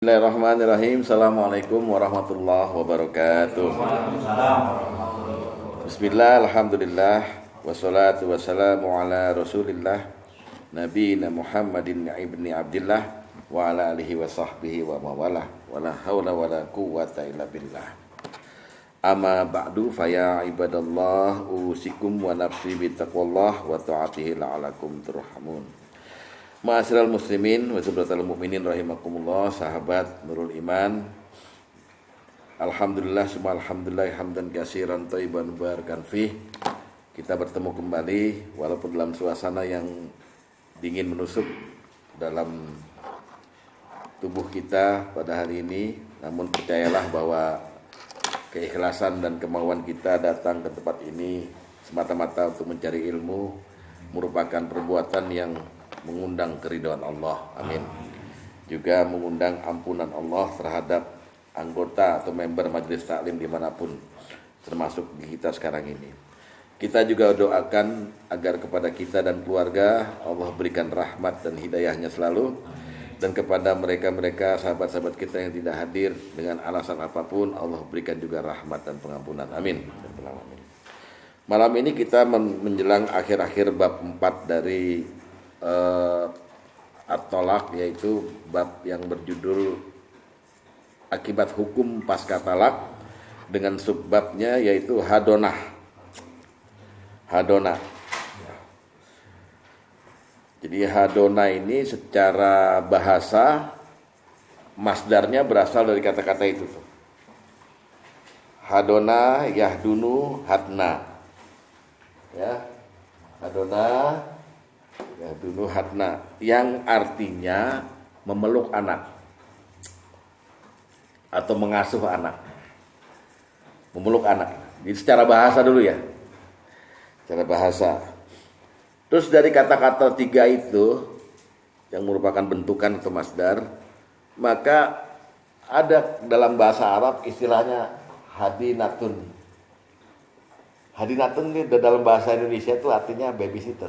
Bismillahirrahmanirrahim. Assalamualaikum warahmatullahi wabarakatuh. Bismillah, alhamdulillah, wassalatu wassalamu ala rasulillah Nabiyina Muhammadin ibni Abdillah wa ala alihi wa sahbihi wa mawalah wa la hawla wa la quwwata illa billah. Amma ba'du faya ibadallah, usikum wa nafsi bitaqwallah wa ta'atihi la'alakum turhamun. Ma'asyiral muslimin wa sabratal mu'minin rahimakumullah, sahabat Nurul Iman. Alhamdulillah summa alhamdulillah hamdan katsiran thayyiban mubarakan fih. Kita bertemu kembali walaupun dalam suasana yang dingin menusuk dalam tubuh kita pada hari ini, namun percayalah bahwa keikhlasan dan kemauan kita datang ke tempat ini semata-mata untuk mencari ilmu merupakan perbuatan yang mengundang keridhaan Allah, amin. Juga mengundang ampunan Allah terhadap anggota atau member majelis taklim dimanapun, termasuk di kita sekarang ini. Kita juga doakan agar kepada kita dan keluarga Allah berikan rahmat dan hidayahnya selalu, dan kepada mereka-mereka sahabat-sahabat kita yang tidak hadir dengan alasan apapun, Allah berikan juga rahmat dan pengampunan, amin. Malam ini kita menjelang akhir-akhir bab 4 dari At-Tolak, yaitu bab yang berjudul akibat hukum pasca talak, dengan subbabnya yaitu hadonah. Jadi hadonah ini secara bahasa masdarnya berasal dari kata-kata itu. Hadona yahdunu hadna. Ya. Hadona yahdunu hadna, yang artinya memeluk anak atau mengasuh anak. Memeluk anak. Jadi secara bahasa dulu ya. Secara bahasa. Terus dari kata-kata tiga itu yang merupakan bentukan atau masdar, maka ada dalam bahasa Arab istilahnya hadinatun. Hadinatun ini dalam bahasa Indonesia itu artinya babysitter,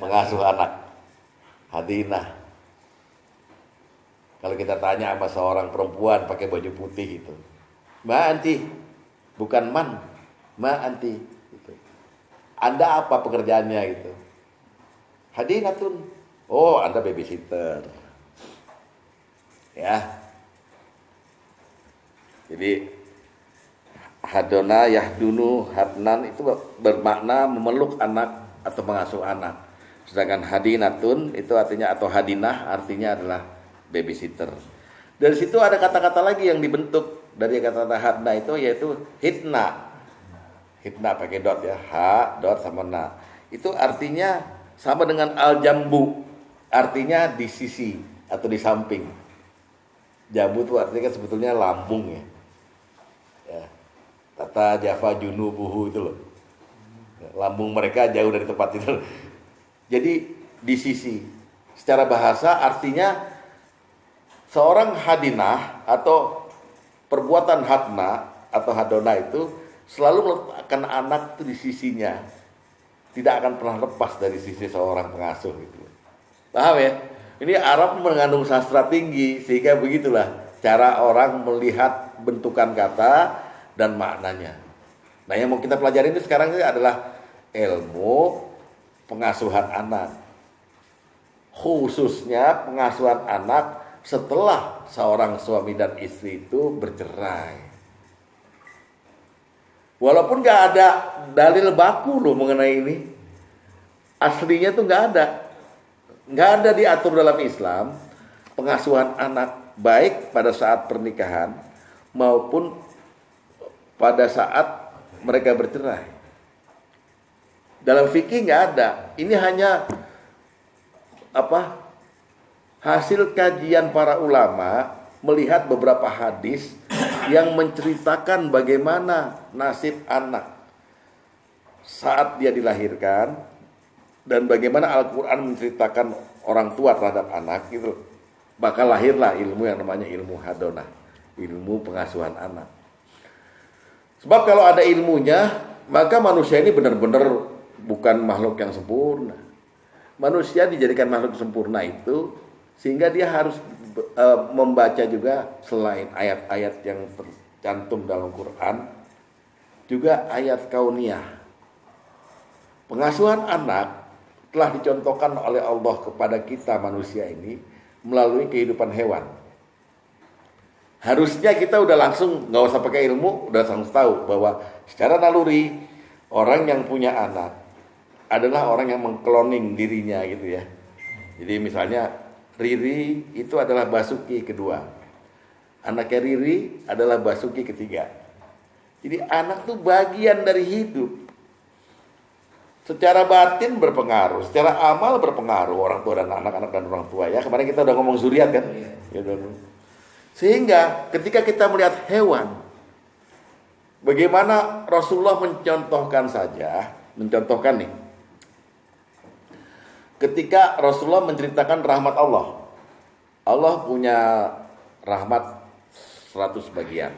pengasuh anak. Hadinah. Kalau kita tanya sama seorang perempuan pakai baju putih itu, ma anti, bukan man, ma anti gitu. Anda apa pekerjaannya gitu? Hadinatun. Oh, Anda babysitter. Ya. Jadi hadona yahdunu hadnan itu bermakna memeluk anak atau mengasuh anak. Sedangkan hadinatun itu artinya, atau hadinah artinya adalah babysitter. Dari situ ada kata-kata lagi yang dibentuk dari kata-kata hadna itu, yaitu hitna. Hitna pakai dot ya, ha dot sama na. Itu artinya sama dengan al-jambu, artinya di sisi atau di samping. Jambu itu artinya kan sebetulnya lambung ya. Ya. Tata Java junubuhu itu loh. Lambung mereka jauh dari tempat itu. Jadi di sisi. Secara bahasa artinya seorang hadinah atau perbuatan hadna atau hadona itu selalu meletakkan anak itu di sisinya. Tidak akan pernah lepas dari sisi seorang pengasuh gitu. Paham ya? Ini Arab mengandung sastra tinggi, sehingga begitulah cara orang melihat bentukan kata dan maknanya. Nah, yang mau kita pelajari ini sekarang ini adalah ilmu pengasuhan anak, khususnya pengasuhan anak setelah seorang suami dan istri itu bercerai. Walaupun gak ada dalil baku loh mengenai ini, aslinya tuh gak ada diatur dalam Islam pengasuhan anak, baik pada saat pernikahan maupun pada saat mereka bercerai. Dalam fikih nggak ada. Ini hanya hasil kajian para ulama melihat beberapa hadis yang menceritakan bagaimana nasib anak saat dia dilahirkan, dan bagaimana Al-Quran menceritakan orang tua terhadap anak itu. Maka lahirlah ilmu yang namanya ilmu hadonah, ilmu pengasuhan anak. Sebab kalau ada ilmunya, maka manusia ini benar-benar bukan makhluk yang sempurna. Manusia dijadikan makhluk sempurna itu sehingga dia harus membaca juga selain ayat-ayat yang tercantum dalam Quran, juga ayat kauniyah. Pengasuhan anak telah dicontohkan oleh Allah kepada kita manusia ini melalui kehidupan hewan. Harusnya kita udah langsung, nggak usah pakai ilmu, udah langsung tahu bahwa secara naluri orang yang punya anak adalah orang yang mengkloning dirinya gitu ya. Jadi misalnya Riri itu adalah Basuki kedua, anaknya Riri adalah Basuki ketiga. Jadi anak tuh bagian dari hidup. Secara batin berpengaruh, secara amal berpengaruh orang tua dan anak-anak dan orang tua ya. Kemarin kita udah ngomong zuriat kan? Ya, sehingga ketika kita melihat hewan, bagaimana Rasulullah mencontohkan nih. Ketika Rasulullah menceritakan rahmat Allah. Allah punya rahmat 100 bagian.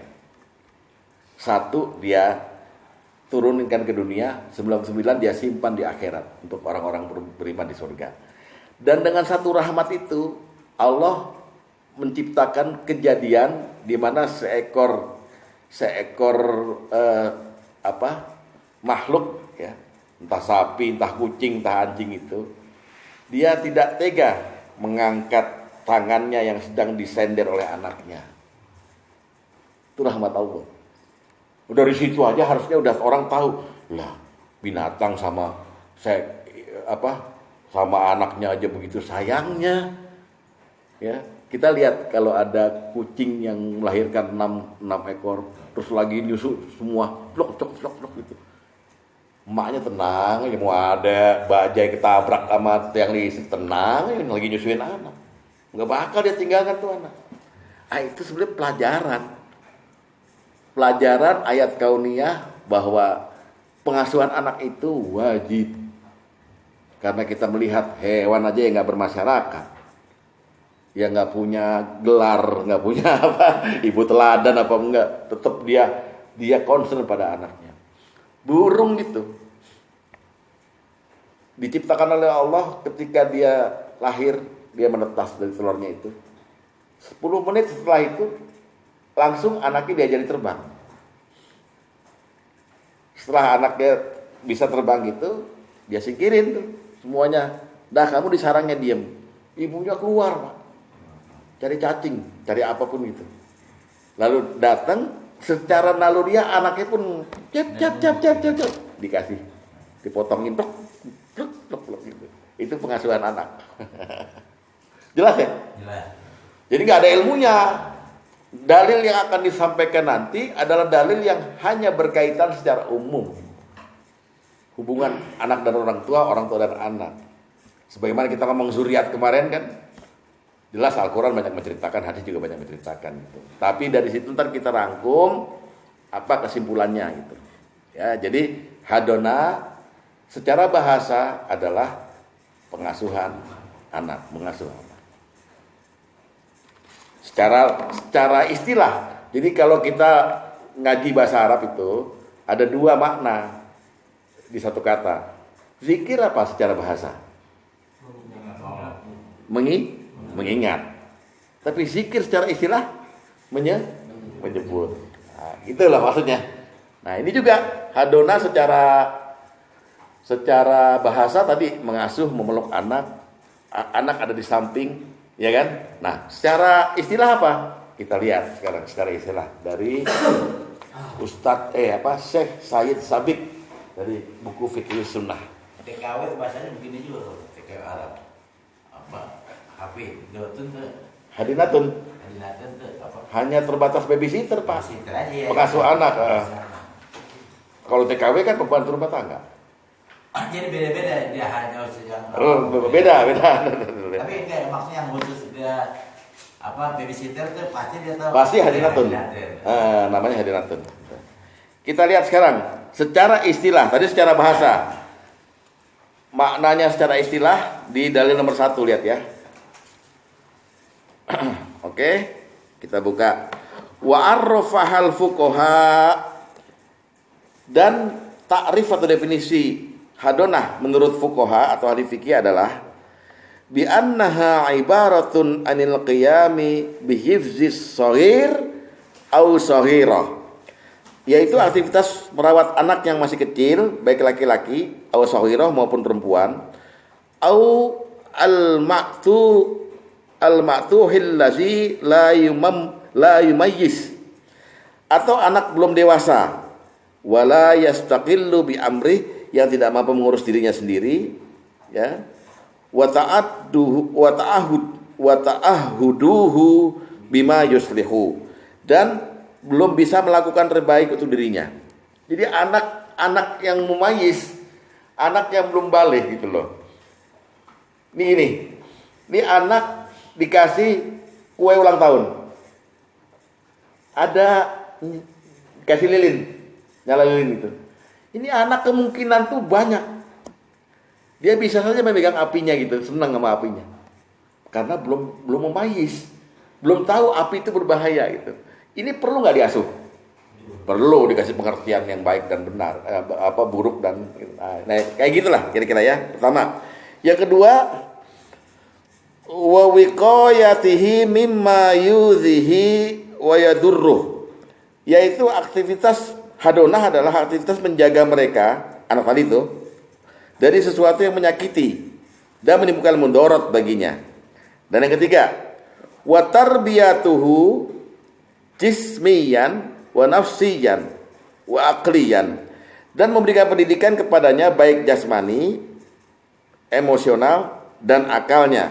1 dia turunkan ke dunia, 99 dia simpan di akhirat untuk orang-orang beriman di surga. Dan dengan 1 rahmat itu Allah menciptakan kejadian di mana seekor makhluk ya, entah sapi, entah kucing, entah anjing itu, dia tidak tega mengangkat tangannya yang sedang disender oleh anaknya. Itu rahmat Allah. Dari situ aja harusnya udah orang tahu lah, binatang sama anaknya aja begitu sayangnya ya. Kita lihat kalau ada kucing yang melahirkan 6 ekor terus lagi nyusu semua blok gitu, emaknya tenang aja, mau ada bajai ketabrak sama tiang listrik tenang aja, lagi nyusuin anak, nggak bakal dia tinggalkan tuh anak. Itu sebenarnya pelajaran ayat kauniyah bahwa pengasuhan anak itu wajib. Karena kita melihat hewan aja yang nggak bermasyarakat, yang nggak punya gelar, nggak punya ibu teladan apa enggak, tetap dia concern pada anaknya. Burung itu diciptakan oleh Allah, ketika dia lahir dia menetas dari telurnya itu. 10 menit setelah itu langsung anaknya diajari terbang. Setelah anaknya bisa terbang gitu, dia singkirin tuh semuanya. Dah kamu di sarangnya diem. Ibunya keluar, Pak. Cari cacing, cari apapun gitu. Lalu datang secara naluriah anaknya pun cap dikasih, dipotongin plok gitu. Itu pengasuhan anak. Jelas ya? Jelas. Jadi nggak ada ilmunya. Dalil yang akan disampaikan nanti adalah dalil yang hanya berkaitan secara umum. Hubungan anak dan orang tua dan anak. Sebagaimana kita ngomong zuriat kemarin kan, jelas Al-Quran banyak menceritakan, hadis juga banyak menceritakan gitu. Tapi dari situ ntar kita rangkum apa kesimpulannya gitu. Ya, jadi hadona secara bahasa adalah pengasuhan anak, mengasuh anak. Secara istilah. Jadi kalau kita ngaji bahasa Arab itu ada 2 makna di satu kata. Zikir apa secara bahasa? Mengingat. Tapi zikir secara istilah menyebut. Nah, itulah maksudnya. Nah, ini juga hadona secara bahasa tadi mengasuh, memeluk anak ada di samping, ya kan? Nah, secara istilah apa? Kita lihat sekarang secara istilah dari Ustadz Syekh Said Sabiq dari buku Fiqh Sunnah. TKW bahasanya begini juga, TKW Arab. Hafid, Hadinatun tuh apa? Hanya terbatas babysitter, Pak. Babysitter aja ya. Pengasuh anak. Kalau TKW kan pembantu rumah tangga. Jadi beda-beda dia hanya yang beda. Tapi enggak, maksudnya yang khusus dia babysitter tuh pasti dia tahu. Pasti hadinatun. Namanya hadinatun. Kita lihat sekarang secara istilah, tadi secara bahasa. Maknanya secara istilah di dalil nomor 1, lihat ya. Oke, kita buka. Wa arrafahal fuqaha, dan takrif atau definisi hadonah menurut fuqaha atau ahli fikih adalah bi annaha ibaratun anil qiyami bi hifzis shaghir au shaghirah, yaitu aktivitas merawat anak yang masih kecil, baik laki-laki au shaghirah maupun perempuan, au al-ma'tuhil ladzi la yumayyiz, atau anak belum dewasa, wala yastaqillu bi amri, yang tidak mampu mengurus dirinya sendiri, ya, wa ta'ahuduhu bima yuslihu, dan belum bisa melakukan terbaik untuk dirinya. Jadi anak yang mumayyiz, anak yang belum balik gitu loh. Ini anak dikasih kue ulang tahun, ada kasih lilin, nyala lilin itu. Ini anak kemungkinan tuh banyak. Dia bisa saja memegang apinya gitu, senang sama apinya. Karena belum memayis, belum tahu api itu berbahaya gitu. Ini perlu nggak diasuh? Perlu dikasih pengertian yang baik dan benar, buruk dan kayak gitulah kira-kira ya. Pertama, yang kedua, wa wiqayatihi mimma yudhihi wa yadurruh, yaitu aktivitas hadonah adalah aktivitas menjaga mereka, anak tadi itu, dari sesuatu yang menyakiti dan menimbulkan mudorot baginya. Dan yang ketiga, wa tarbiyatuhu jismiyan wa nafsiyan wa aqliyan, dan memberikan pendidikan kepadanya baik jasmani, emosional, dan akalnya.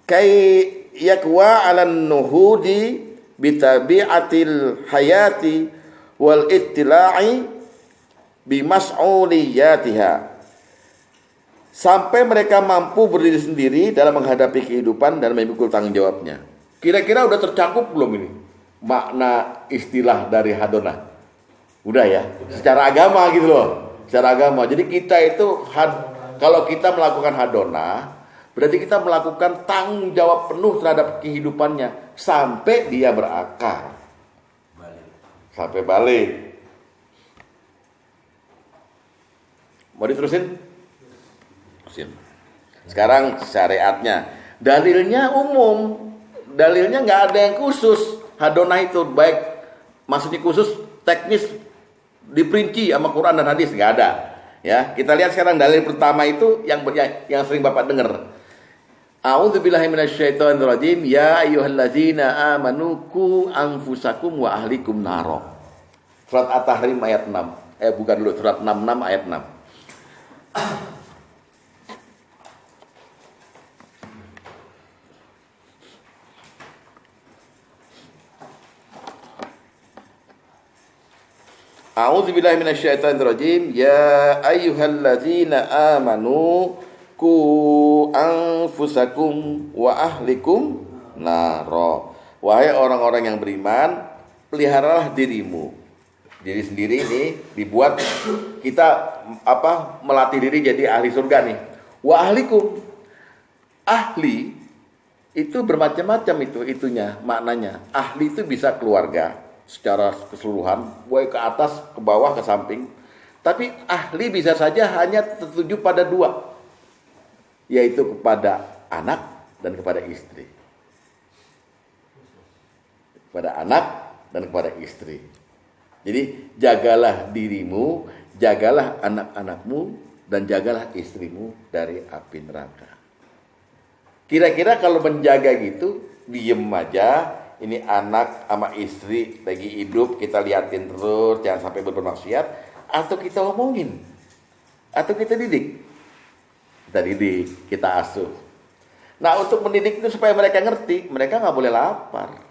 Kai yakwa 'alan nuhudi bitabi'atil hayati wal ittila'i bimas'uliyatiha, sampai mereka mampu berdiri sendiri dalam menghadapi kehidupan dan memikul tanggung jawabnya. Kira-kira udah tercakup belum ini makna istilah dari hadonah? Udah ya, secara agama gitu loh, secara agama. Jadi kita itu kalau kita melakukan hadonah, berarti kita melakukan tanggung jawab penuh terhadap kehidupannya sampai dia berakar, sampai balik. Mau diterusin? Sekarang syariatnya, dalilnya umum, dalilnya nggak ada yang khusus. Hadonah itu baik, maksudnya khusus teknis diperinci sama Quran dan hadis, nggak ada. Ya, kita lihat sekarang dalil pertama itu yang sering Bapak dengar. A'udzubillahi minasyaitonirrajim. Ya ayyuhallazina amanu qu anfusakum wa ahlikum naro. Surat At-Tahrim ayat 6. Bukan dulu, surat 66 ayat 6. A'udzubillahi minasyaitonirrajim. Ya ayyuhallazina amanu qu anfusakum wa ahlikum naro. Wahai orang-orang yang beriman, peliharalah dirimu. Diri sendiri ini dibuat kita melatih diri jadi ahli surga nih. Wa ahlikum. Ahli itu bermacam-macam itunya, maknanya. Ahli itu bisa keluarga secara keseluruhan, baik ke atas, ke bawah, ke samping. Tapi ahli bisa saja hanya tertuju pada dua, yaitu kepada anak dan kepada istri. Kepada anak dan kepada istri. Jadi jagalah dirimu, jagalah anak-anakmu, dan jagalah istrimu dari api neraka. Kira-kira kalau menjaga gitu, diem aja, ini anak sama istri lagi hidup, kita liatin terus, jangan sampai bermaksiat, atau kita omongin, atau kita didik. Kita didik, kita asuh. Nah, untuk mendidik itu supaya mereka ngerti, mereka nggak boleh lapar.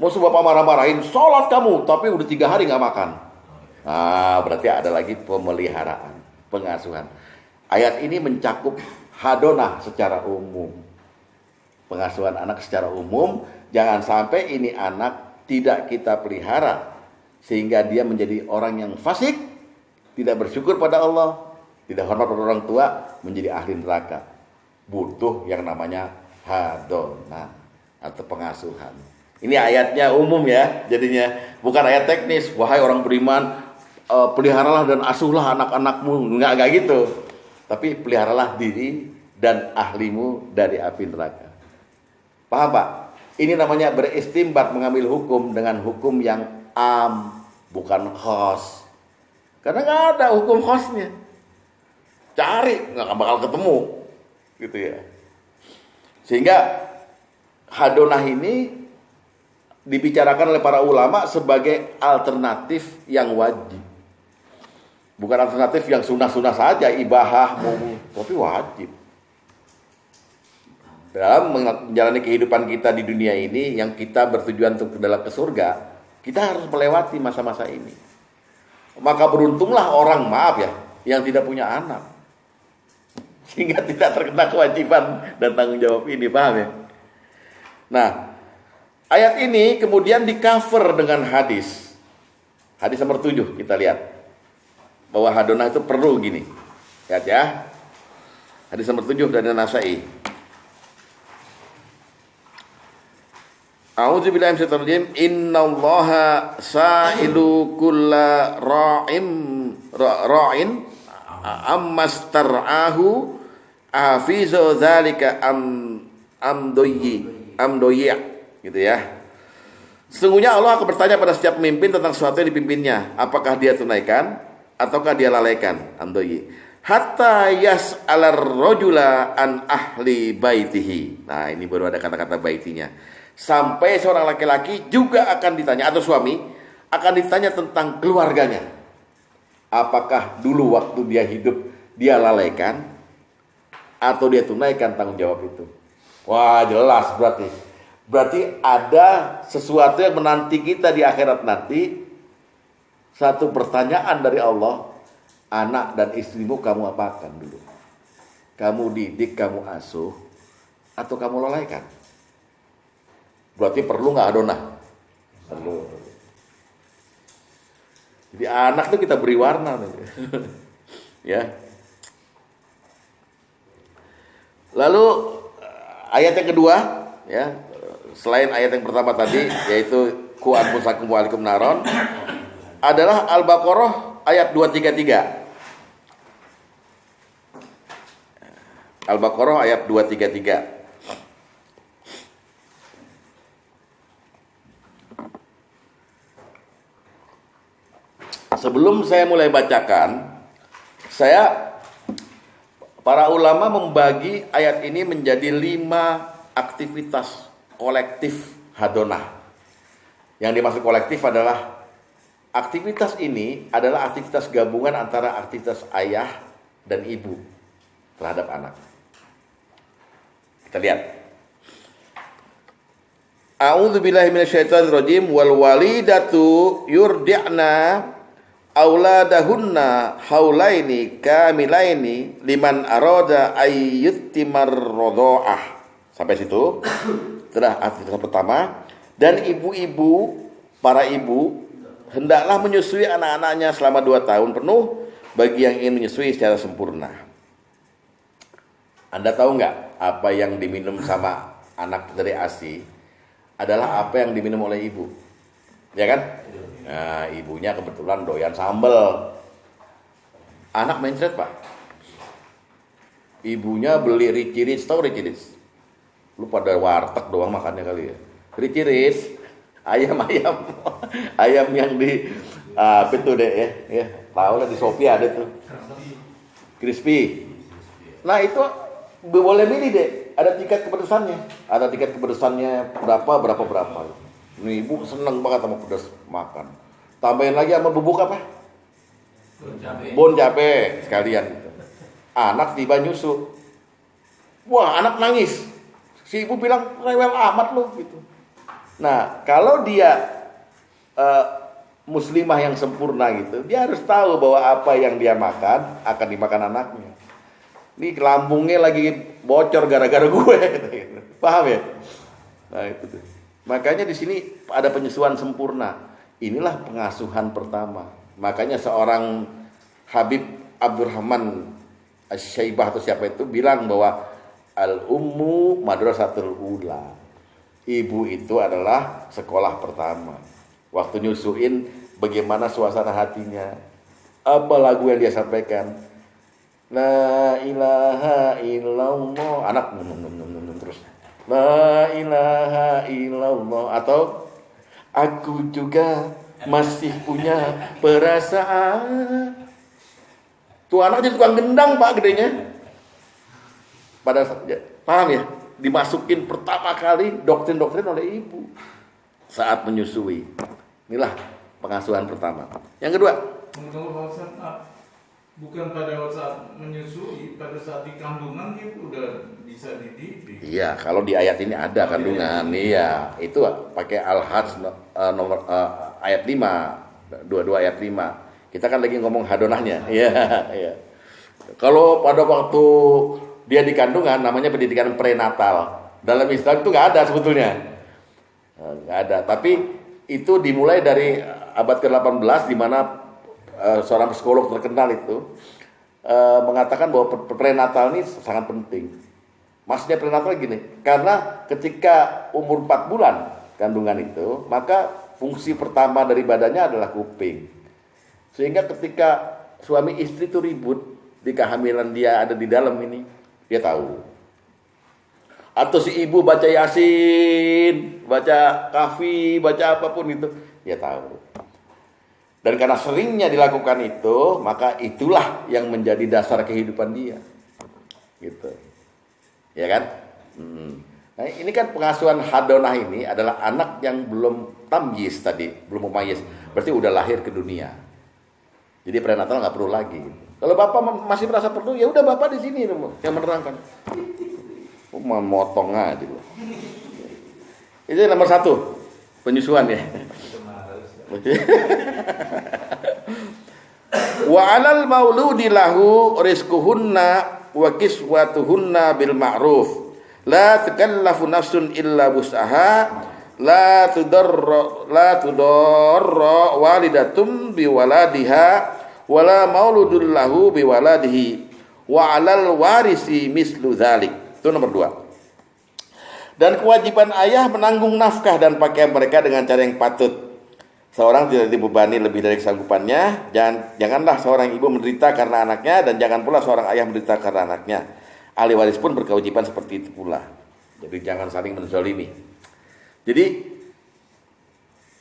Mau bapak marah-marahin, sholat kamu, tapi udah 3 hari nggak makan. Nah, berarti ada lagi pemeliharaan, pengasuhan. Ayat ini mencakup hadonah secara umum, pengasuhan anak secara umum. Jangan sampai ini anak tidak kita pelihara sehingga dia menjadi orang yang fasik, tidak bersyukur pada Allah, tidak hormat pada orang tua, menjadi ahli neraka. Butuh yang namanya hadonah atau pengasuhan. Ini ayatnya umum ya, jadinya bukan ayat teknis. Wahai orang beriman, peliharalah dan asuhlah anak-anakmu. Enggak gitu. Tapi peliharalah dan ahlimu dari api neraka. Paham Pak? Ini namanya beristimbat, mengambil hukum dengan hukum yang am, bukan khos. Karena nggak ada hukum khosnya. Cari nggak bakal ketemu, gitu ya. Sehingga hadonah ini dibicarakan oleh para ulama sebagai alternatif yang wajib. Bukan alternatif yang sunnah-sunnah saja, ibahah, tapi wajib. Dalam menjalani kehidupan kita di dunia ini, yang kita bertujuan untuk ke surga, kita harus melewati masa-masa ini. Maka beruntunglah orang, maaf ya, yang tidak punya anak, sehingga tidak terkena kewajiban dan tanggung jawab ini, paham ya? Nah, ayat ini kemudian di-cover dengan hadis. Hadis nomor 7 kita lihat. Bahwa hadonah itu perlu gini. Lihat ya. Hadis nomor 7 dari Nasai. A'udzubillahi minasyaitonir rajim. Innallaha sa'ilu kulla ra'in ammastar'ahu hafizu dzalika amdoyi gitu ya. Sesungguhnya Allah akan bertanya pada setiap pemimpin tentang sesuatu yang dipimpinnya, apakah dia tunaikan ataukah dia lalaikan, amdoyi. Hatta yas'alar rajula an ahli baitihi. Nah, ini baru ada kata-kata baitinya. Sampai seorang laki-laki juga akan ditanya, atau suami akan ditanya tentang keluarganya. Apakah dulu waktu dia hidup dia lalaikan atau dia tunaikan tanggung jawab itu? Wah, jelas berarti. Berarti ada sesuatu yang menanti kita di akhirat nanti. Satu pertanyaan dari Allah, anak dan istrimu kamu apakan dulu? Kamu didik, kamu asuh, atau kamu lalaikan? Berarti perlu nggak hadonah? Perlu. Jadi anak tuh kita beri warna, ya. Lalu ayat yang kedua, ya, selain ayat yang pertama tadi, yaitu ku anfusakum wa alaikum naron, adalah Al-Baqarah ayat 233. Al-Baqarah ayat 233. Sebelum saya mulai bacakan, para ulama membagi ayat ini menjadi 5 aktivitas kolektif hadonah. Yang dimaksud kolektif adalah aktivitas ini adalah aktivitas gabungan antara aktivitas ayah dan ibu terhadap anak. Kita lihat. A'udzubillahi minasyaitonirrajim. Wal walidatu yurdi'na auladahunna haulaini kamilaini liman arada ayyutimar radha'ah. Sampai situ. Setelah aktivitas pertama, dan ibu-ibu, para ibu hendaklah menyusui anak-anaknya selama 2 tahun penuh bagi yang ingin menyusui secara sempurna. Anda tahu nggak apa yang diminum sama anak dari ASI adalah apa yang diminum oleh ibu, ya kan? Nah, ibunya kebetulan doyan sambal. Anak mencret Pak. Ibunya beli Rici-Ric, tahu Rici-Ric? Lu pada warteg doang makannya kali ya. Rici-Ric, ayam yang di apa itu deh ya, tahu lah di Shopee ada tuh. Crispy. Nah, itu boleh milih deh, ada tingkat kepedesannya. Ada tingkat kepedesannya berapa. Ini ibu seneng banget sama pedas makan. Tambahin lagi sama bubuk apa? Bon cabe sekalian gitu. Anak tiba nyusu. Wah, anak nangis. Si ibu bilang, rewel amat lu gitu. Nah, kalau dia muslimah yang sempurna gitu, dia harus tahu bahwa apa yang dia makan akan dimakan anaknya. Ini lambungnya lagi bocor gara-gara gue, paham ya? Nah itu tuh. Makanya di sini ada penyesuaian sempurna. Inilah pengasuhan pertama. Makanya seorang Habib Abdurrahman Asy-Syaibah atau siapa itu bilang bahwa al-ummu madrasatul ula. Ibu itu adalah sekolah pertama. Waktu nyusuin bagaimana suasana hatinya, apa lagu yang dia sampaikan. La ilaha illallah. Anak terus. La ilaha illallah. Atau aku juga masih punya perasaan. Tuh anak jadi tukang gendang Pak gedenya. Pada paham ya? Dimasukin pertama kali doktrin-doktrin oleh ibu saat menyusui. Inilah pengasuhan pertama. Yang kedua, bukan pada saat menyusui, pada saat di kandungan itu udah bisa dididik. iya, kalau di ayat ini ada kandungan, iya, itu pakai Al-Hajj nomor ayat 5, 22 ayat 5. Kita kan lagi ngomong hadonahnya, iya, iya. Kalau pada waktu dia di kandungan, namanya pendidikan prenatal. Dalam Islam itu nggak ada sebetulnya, nggak ada. Tapi itu dimulai dari abad ke-18 di mana seorang psikolog terkenal itu mengatakan bahwa prenatal ini sangat penting. Maksudnya prenatal gini, karena ketika umur 4 bulan kandungan itu, maka fungsi pertama dari badannya adalah kuping. Sehingga ketika suami istri itu ribut di kehamilan dia ada di dalam ini, dia tahu. Atau si ibu baca Yasin, baca Kahfi, baca apapun itu, dia tahu. Dan karena seringnya dilakukan itu, maka itulah yang menjadi dasar kehidupan dia. Gitu. Ya kan? Nah, ini kan pengasuhan hadonah ini adalah anak yang belum tamyiz tadi, belum mumayyiz. Berarti udah lahir ke dunia. Jadi prenatal nggak perlu lagi. Kalau bapak masih merasa perlu, ya udah bapak di sini yang menerangkan. Memotong aja. Itu nomor 1, penyusuan ya. Wa 'alal mauludi lahu rizquhunna wa kiswatuhunna bil ma'ruf la takallafu nafsun illa wus'aha la tudarra walidatum bi waladiha wala mauludul lahu bi waladihi wa 'alal warisi mislu dzalik. Itu nomor 2. Dan kewajiban ayah menanggung nafkah dan pakaian mereka dengan cara yang patut. Seorang tidak dibebani lebih dari kesanggupannya. Janganlah seorang ibu menderita karena anaknya, dan jangan pula seorang ayah menderita karena anaknya. Ahli waris pun berkewajiban seperti itu pula. Jadi jangan saling menzalimi. Jadi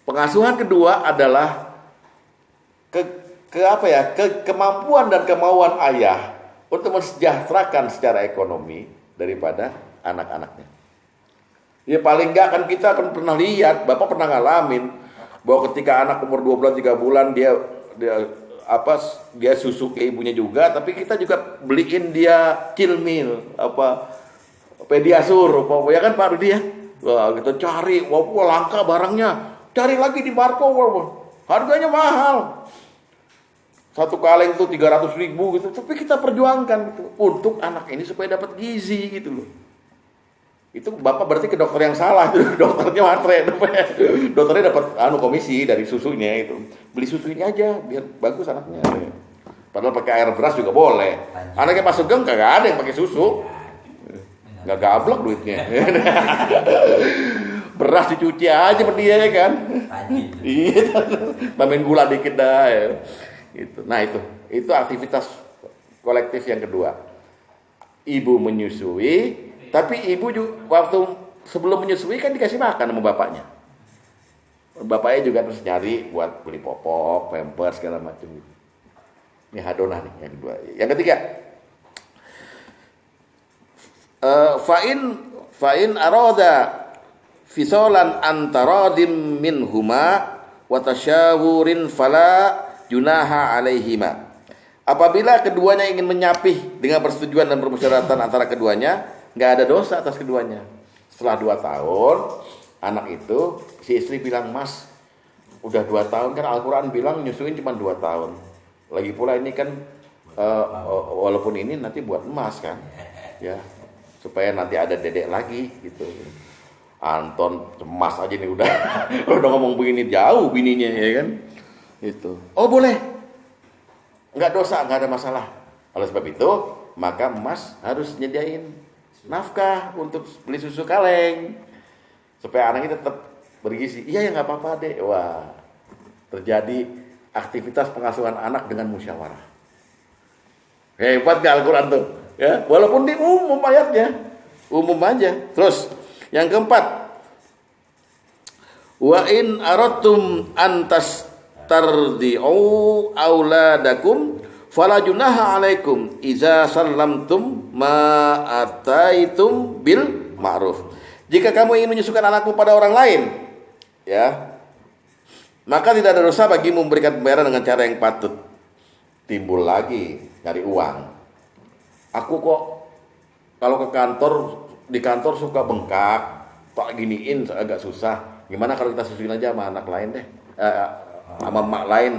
pengasuhan kedua adalah kemampuan dan kemauan ayah untuk mensejahterakan secara ekonomi daripada anak-anaknya. Ya paling enggak kan kita akan pernah lihat, Bapak pernah ngalamin bahwa ketika anak umur 2 bulan 3 bulan dia susu ke ibunya juga, tapi kita juga beliin dia Cilmil, Pediasur, ya kan Pak Rudi ya. Wah, kita cari, wah langka barangnya. Cari lagi di Marco, harganya mahal. 1 kaleng tuh 300.000 gitu, tapi kita perjuangkan gitu untuk anak ini supaya dapat gizi gitu loh. Itu Bapak berarti ke dokter yang salah, dokternya matre, dokternya dapat komisi dari susunya itu. Beli susu ini aja biar bagus anaknya. Padahal pakai air beras juga boleh. Anaknya Pak Sugeng kagak ada yang pakai susu. Nggak gablok duitnya. Beras dicuci aja sama dia ya kan. Iya, tambahin gula dikit dah ya. Gitu. Nah itu aktivitas kolektif yang kedua. Ibu menyusui, tapi ibu juga waktu sebelum menyusui kan dikasih makan sama bapaknya. Bapaknya juga terus nyari buat beli popok, pampers segala macam. Ini hadonah nih yang kedua. Yang ketiga, fa'in arada fisolan antaradim minhuma wa tasyawurin fala junaha alaihima. Apabila keduanya ingin menyapih dengan persetujuan dan permusyawaratan antara keduanya, nggak ada dosa atas keduanya. Setelah 2 tahun, anak itu si istri bilang, Mas, udah 2 tahun kan Al-Quran bilang nyusuin cuma 2 tahun. Lagi pula ini kan walaupun ini nanti buat emas kan, ya supaya nanti ada dedek lagi gitu. Anton cemas aja nih udah ngomong begini jauh bininya ya kan. Itu. Oh boleh, nggak dosa, nggak ada masalah. Oleh sebab itu maka Mas harus nyediain nafkah untuk beli susu kaleng supaya anaknya tetap bergizi. Iya ya nggak apa-apa deh. Wah, terjadi aktivitas pengasuhan anak dengan musyawarah. Hebat gak Al-Quran tuh? Ya, walaupun di umum ayatnya, umum aja. Terus yang keempat, wa in aradtum antas tardi'u auladakum fala junaha alaikum iza sallamtum ma ataitum bil ma'ruf. Jika kamu ingin menyusukan anakmu pada orang lain, ya, maka tidak ada dosa bagimu memberikan pembayaran dengan cara yang patut. Timbul lagi cari uang. Aku kok kalau ke kantor, di kantor suka bengkak, tak giniin agak susah. Gimana kalau kita susuin aja sama anak lain deh, sama emak lain.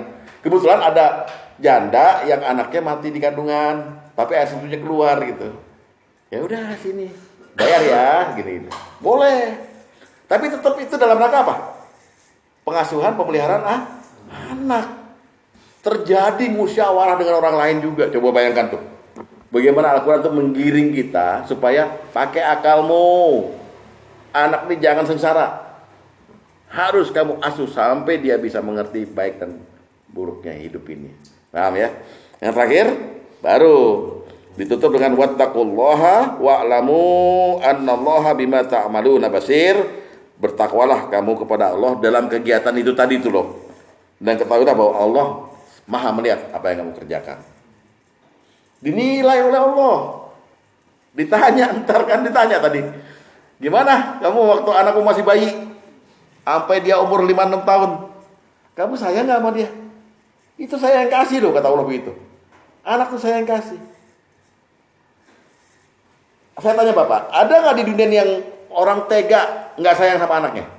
Kebetulan ada janda yang anaknya mati di kandungan, tapi air susunya keluar gitu. Ya udah sini, bayar ya, gini. Boleh. Tapi tetap itu dalam rangka apa? Pengasuhan, pemeliharaan anak. Terjadi musyawarah dengan orang lain juga. Coba bayangkan tuh. Bagaimana Al-Quran itu menggiring kita supaya pakai akalmu. Anak ini jangan sengsara. Harus kamu asuh sampai dia bisa mengerti baik dan buruknya hidup ini. Paham ya? Yang terakhir baru ditutup dengan wattaqullaha wa'lamu annallaha bima ta'maluna basir. Bertakwalah kamu kepada Allah dalam kegiatan itu tadi itu loh. Dan ketahuilah bahwa Allah Maha melihat apa yang kamu kerjakan. Dinilai oleh Allah. Ditanya, ntar kan ditanya tadi. Gimana kamu waktu anakmu masih bayi? Sampai dia umur 5-6 tahun. Kamu sayang gak sama dia? Itu saya yang kasih loh, kata Allah begitu. Anak tuh saya yang kasih. Saya tanya Bapak, ada gak di dunia yang orang tega gak sayang sama anaknya?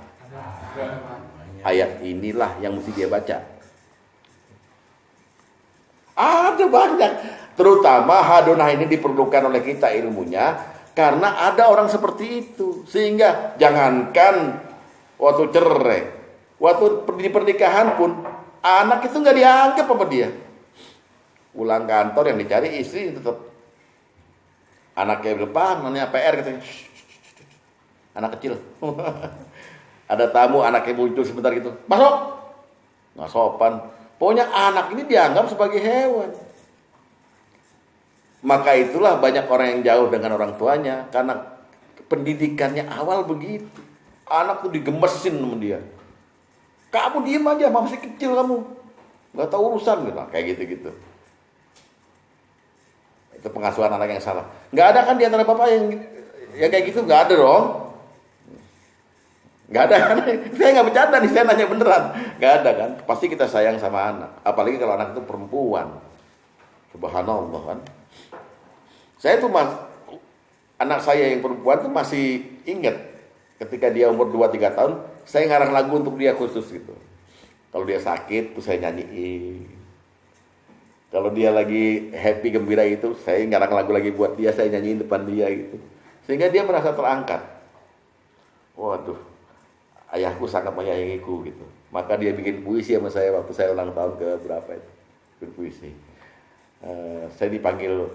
Ayat inilah yang mesti dia baca. Ada banyak. Terutama hadonah ini diperlukan oleh kita ilmunya. Karena ada orang seperti itu. Sehingga jangankan waktu cerai, waktu di pernikahan pun anak itu gak dianggap sama dia. Pulang kantor yang dicari istri tetap. Anaknya lepas, namanya PR gitu. Anak kecil. Ada tamu, anaknya muncul sebentar gitu. Masuk. Nggak sopan. Pokoknya anak ini dianggap sebagai hewan. Maka itulah banyak orang yang jauh dengan orang tuanya. Karena pendidikannya awal begitu. Anak tuh digemesin sama dia. Kamu diem aja, masih kecil kamu. Nggak tahu urusan gitu. Kayak gitu-gitu. Itu pengasuhan anak yang salah. Nggak ada kan di antara bapak yang kayak gitu? Nggak ada dong. Nggak ada kan? Saya nggak bercanda nih, saya nanya beneran. Nggak ada kan? Pasti kita sayang sama anak. Apalagi kalau anak itu perempuan. Subhanallah kan. Saya tuh anak saya yang perempuan tuh masih ingat ketika dia umur 2-3 tahun, saya ngarang lagu untuk dia khusus gitu. Kalau dia sakit tuh saya nyanyiin. Kalau dia lagi happy gembira itu, saya ngarang lagu lagi buat dia, saya nyanyiin depan dia gitu. Sehingga dia merasa terangkat. Waduh, ayahku sangat menyayangiku gitu. Maka dia bikin puisi sama saya waktu saya ulang tahun ke berapa itu. Bikin puisi. Saya dipanggil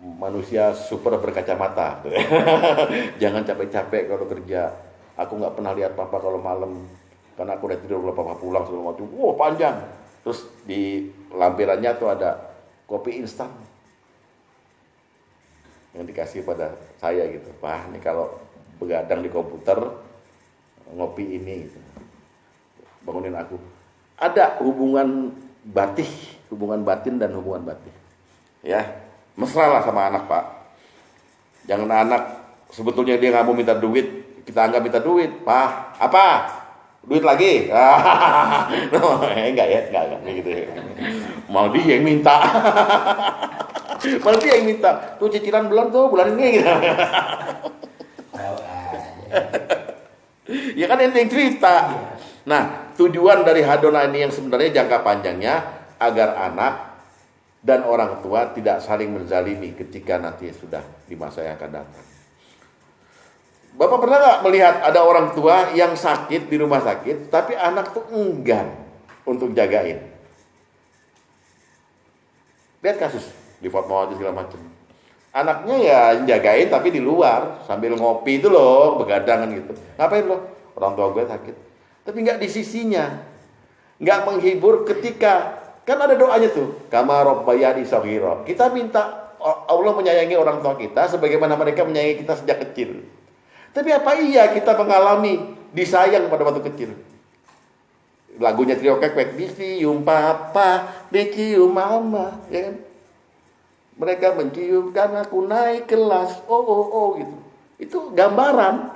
manusia super berkacamata. Jangan capek-capek kalau kerja. Aku nggak pernah lihat papa kalau malam. Karena aku udah tidur kalau papa pulang segala macam. Wah, panjang. Terus di lampirannya tuh ada kopi instan yang dikasih pada saya gitu. Pak, ini kalau begadang di komputer ngopi ini gitu. Bangunin aku. Ada hubungan batin dan hubungan batin. Ya, mesra lah sama anak, Pak. Jangan anak sebetulnya dia nggak mau minta duit, kita anggap minta duit. Pak, apa? Duit lagi? Enggak gitu ya. Malah dia yang minta. Malah dia yang minta. Tuh cicilan belum tuh bulan ini gitu. Ya kan ente yang cerita. Nah, tujuan dari hadonah ini yang sebenarnya jangka panjangnya agar anak dan orang tua tidak saling menzalimi ketika nanti sudah di masa yang akan datang. Bapak pernah nggak melihat ada orang tua yang sakit di rumah sakit, tapi anak tuh enggan untuk jagain? Lihat kasus di Fatmawati segala macam. Anaknya ya jagain tapi di luar sambil ngopi itu loh, begadangan gitu. Ngapain loh? Orang tua gue sakit. Tapi nggak di sisinya, nggak menghibur ketika Kan ada doanya tuh, kama rabbayani shaghira. Kita minta Allah menyayangi orang tua kita sebagaimana mereka menyayangi kita sejak kecil. Tapi apa iya kita mengalami disayang pada waktu kecil? Lagunya Trio Kekpek, dicium papa, dicium mama, ya kan? Mereka mencium karena aku naik kelas, gitu. Itu gambaran.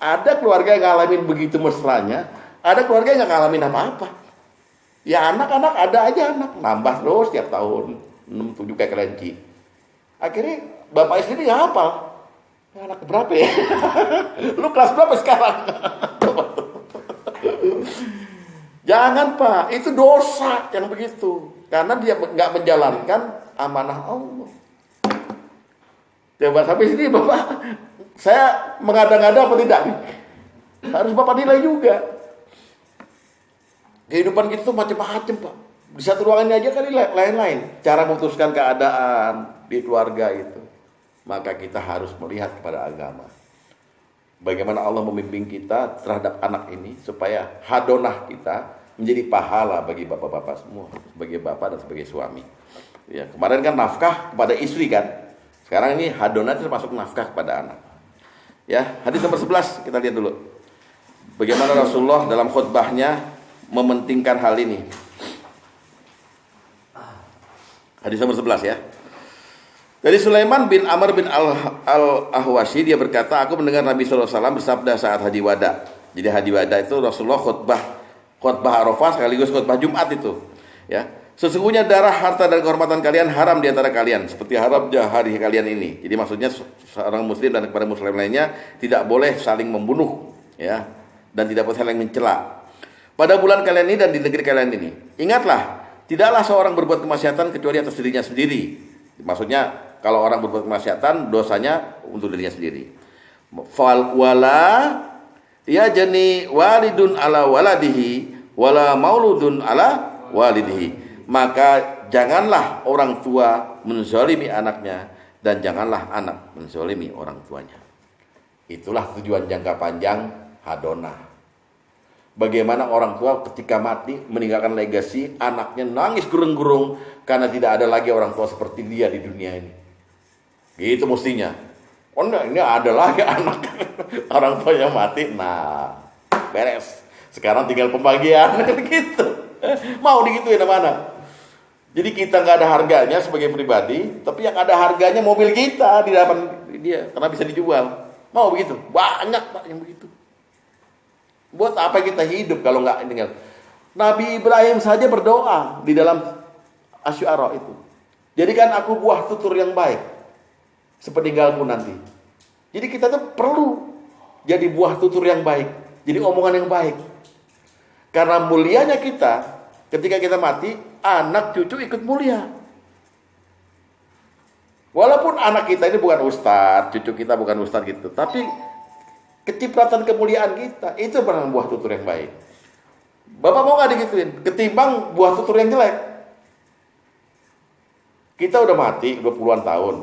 Ada keluarga yang ngalamin begitu mesranya, ada keluarga yang nggak ngalamin apa-apa. Ya anak-anak ada aja anak, nambah terus tiap tahun, 6, 7 kayak kelinci. Akhirnya bapak sendiri nggak hafal. Ya, anak berapa ya? Lu kelas berapa sekarang? Jangan Pak, itu dosa yang begitu. Karena dia nggak menjalankan amanah Allah. Coba sampai sini Bapak, saya mengada-ngada apa tidak nih? Harus Bapak nilai juga. Kehidupan kita tuh macam-macam Pak. Di satu ruangan ini aja kan lain-lain. Cara memutuskan keadaan di keluarga itu. Maka kita harus melihat kepada agama. Bagaimana Allah membimbing kita terhadap anak ini supaya hadonah kita menjadi pahala bagi bapak-bapak semua, sebagai bapak dan sebagai suami. Ya, kemarin kan nafkah kepada istri kan. Sekarang ini hadonah termasuk nafkah kepada anak. Ya, hadis nomor 11 kita lihat dulu. Bagaimana Rasulullah dalam khutbahnya mementingkan hal ini. Hadis nomor 11 ya. Dari Sulaiman bin Amr bin Al-Ahwashi, dia berkata, aku mendengar Nabi SAW bersabda saat Hadi Wada. Jadi Hadi Wada itu Rasulullah khutbah Arafah sekaligus khutbah Jumat itu. Ya, sesungguhnya darah, harta dan kehormatan kalian haram di antara kalian, seperti haramnya hari kalian ini. Jadi maksudnya seorang muslim dan kepada muslim lainnya tidak boleh saling membunuh, ya, dan tidak boleh saling mencela pada bulan kalian ini dan di negeri kalian ini. Ingatlah, tidaklah seorang berbuat kemaksiatan kecuali atas dirinya sendiri. Maksudnya kalau orang berbuat kemaksiatan, dosanya untuk dirinya sendiri. Wala ya jani walidun ala waladihi wala mauludun ala walidihi. Maka janganlah orang tua menzalimi anaknya dan janganlah anak menzalimi orang tuanya. Itulah tujuan jangka panjang hadonah. Bagaimana orang tua ketika mati meninggalkan legasi, anaknya nangis gurung-gurung karena tidak ada lagi orang tua seperti dia di dunia ini. Gitu mestinya. Oh enggak, ini ada lagi anak orang tua yang mati. Nah, beres. Sekarang tinggal pembagian gitu. Mau digituin mana? Jadi kita nggak ada harganya sebagai pribadi, tapi yang ada harganya mobil kita di depan dia karena bisa dijual. Mau begitu? Banyak Pak yang begitu. Buat apa kita hidup kalau nggak tinggal? Nabi Ibrahim saja berdoa di dalam Asy'ara itu. Jadikan aku buah tutur yang baik sepeninggalku nanti. Jadi kita tuh perlu jadi buah tutur yang baik, jadi omongan yang baik. Karena mulianya kita, ketika kita mati, anak cucu ikut mulia. Walaupun anak kita ini bukan ustadz, cucu kita bukan ustadz gitu, tapi kecipratan kemuliaan kita itu benar buah tutur yang baik. Bapak mau nggak digituin? Ketimbang buah tutur yang jelek. Kita udah mati 20-an tahun,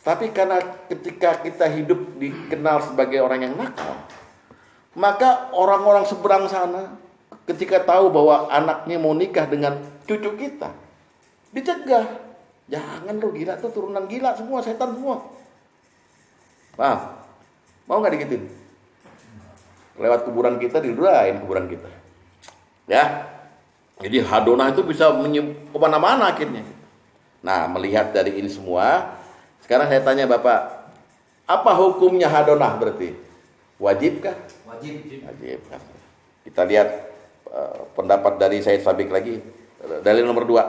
tapi karena ketika kita hidup dikenal sebagai orang yang nakal, maka orang-orang seberang sana ketika tahu bahwa anaknya mau nikah dengan cucu kita, dicegah. Jangan lo, gila tuh, turunan gila semua, setan semua. Paham? Mau nggak digituin? Lewat kuburan kita, didoain kuburan kita. Ya. Jadi hadonah itu bisa kemana-mana akhirnya. Nah, melihat dari ini semua, sekarang saya tanya Bapak, apa hukumnya hadonah berarti? Wajibkah? Wajib. Kita lihat pendapat dari Said Sabiq lagi. Dalil nomor 2.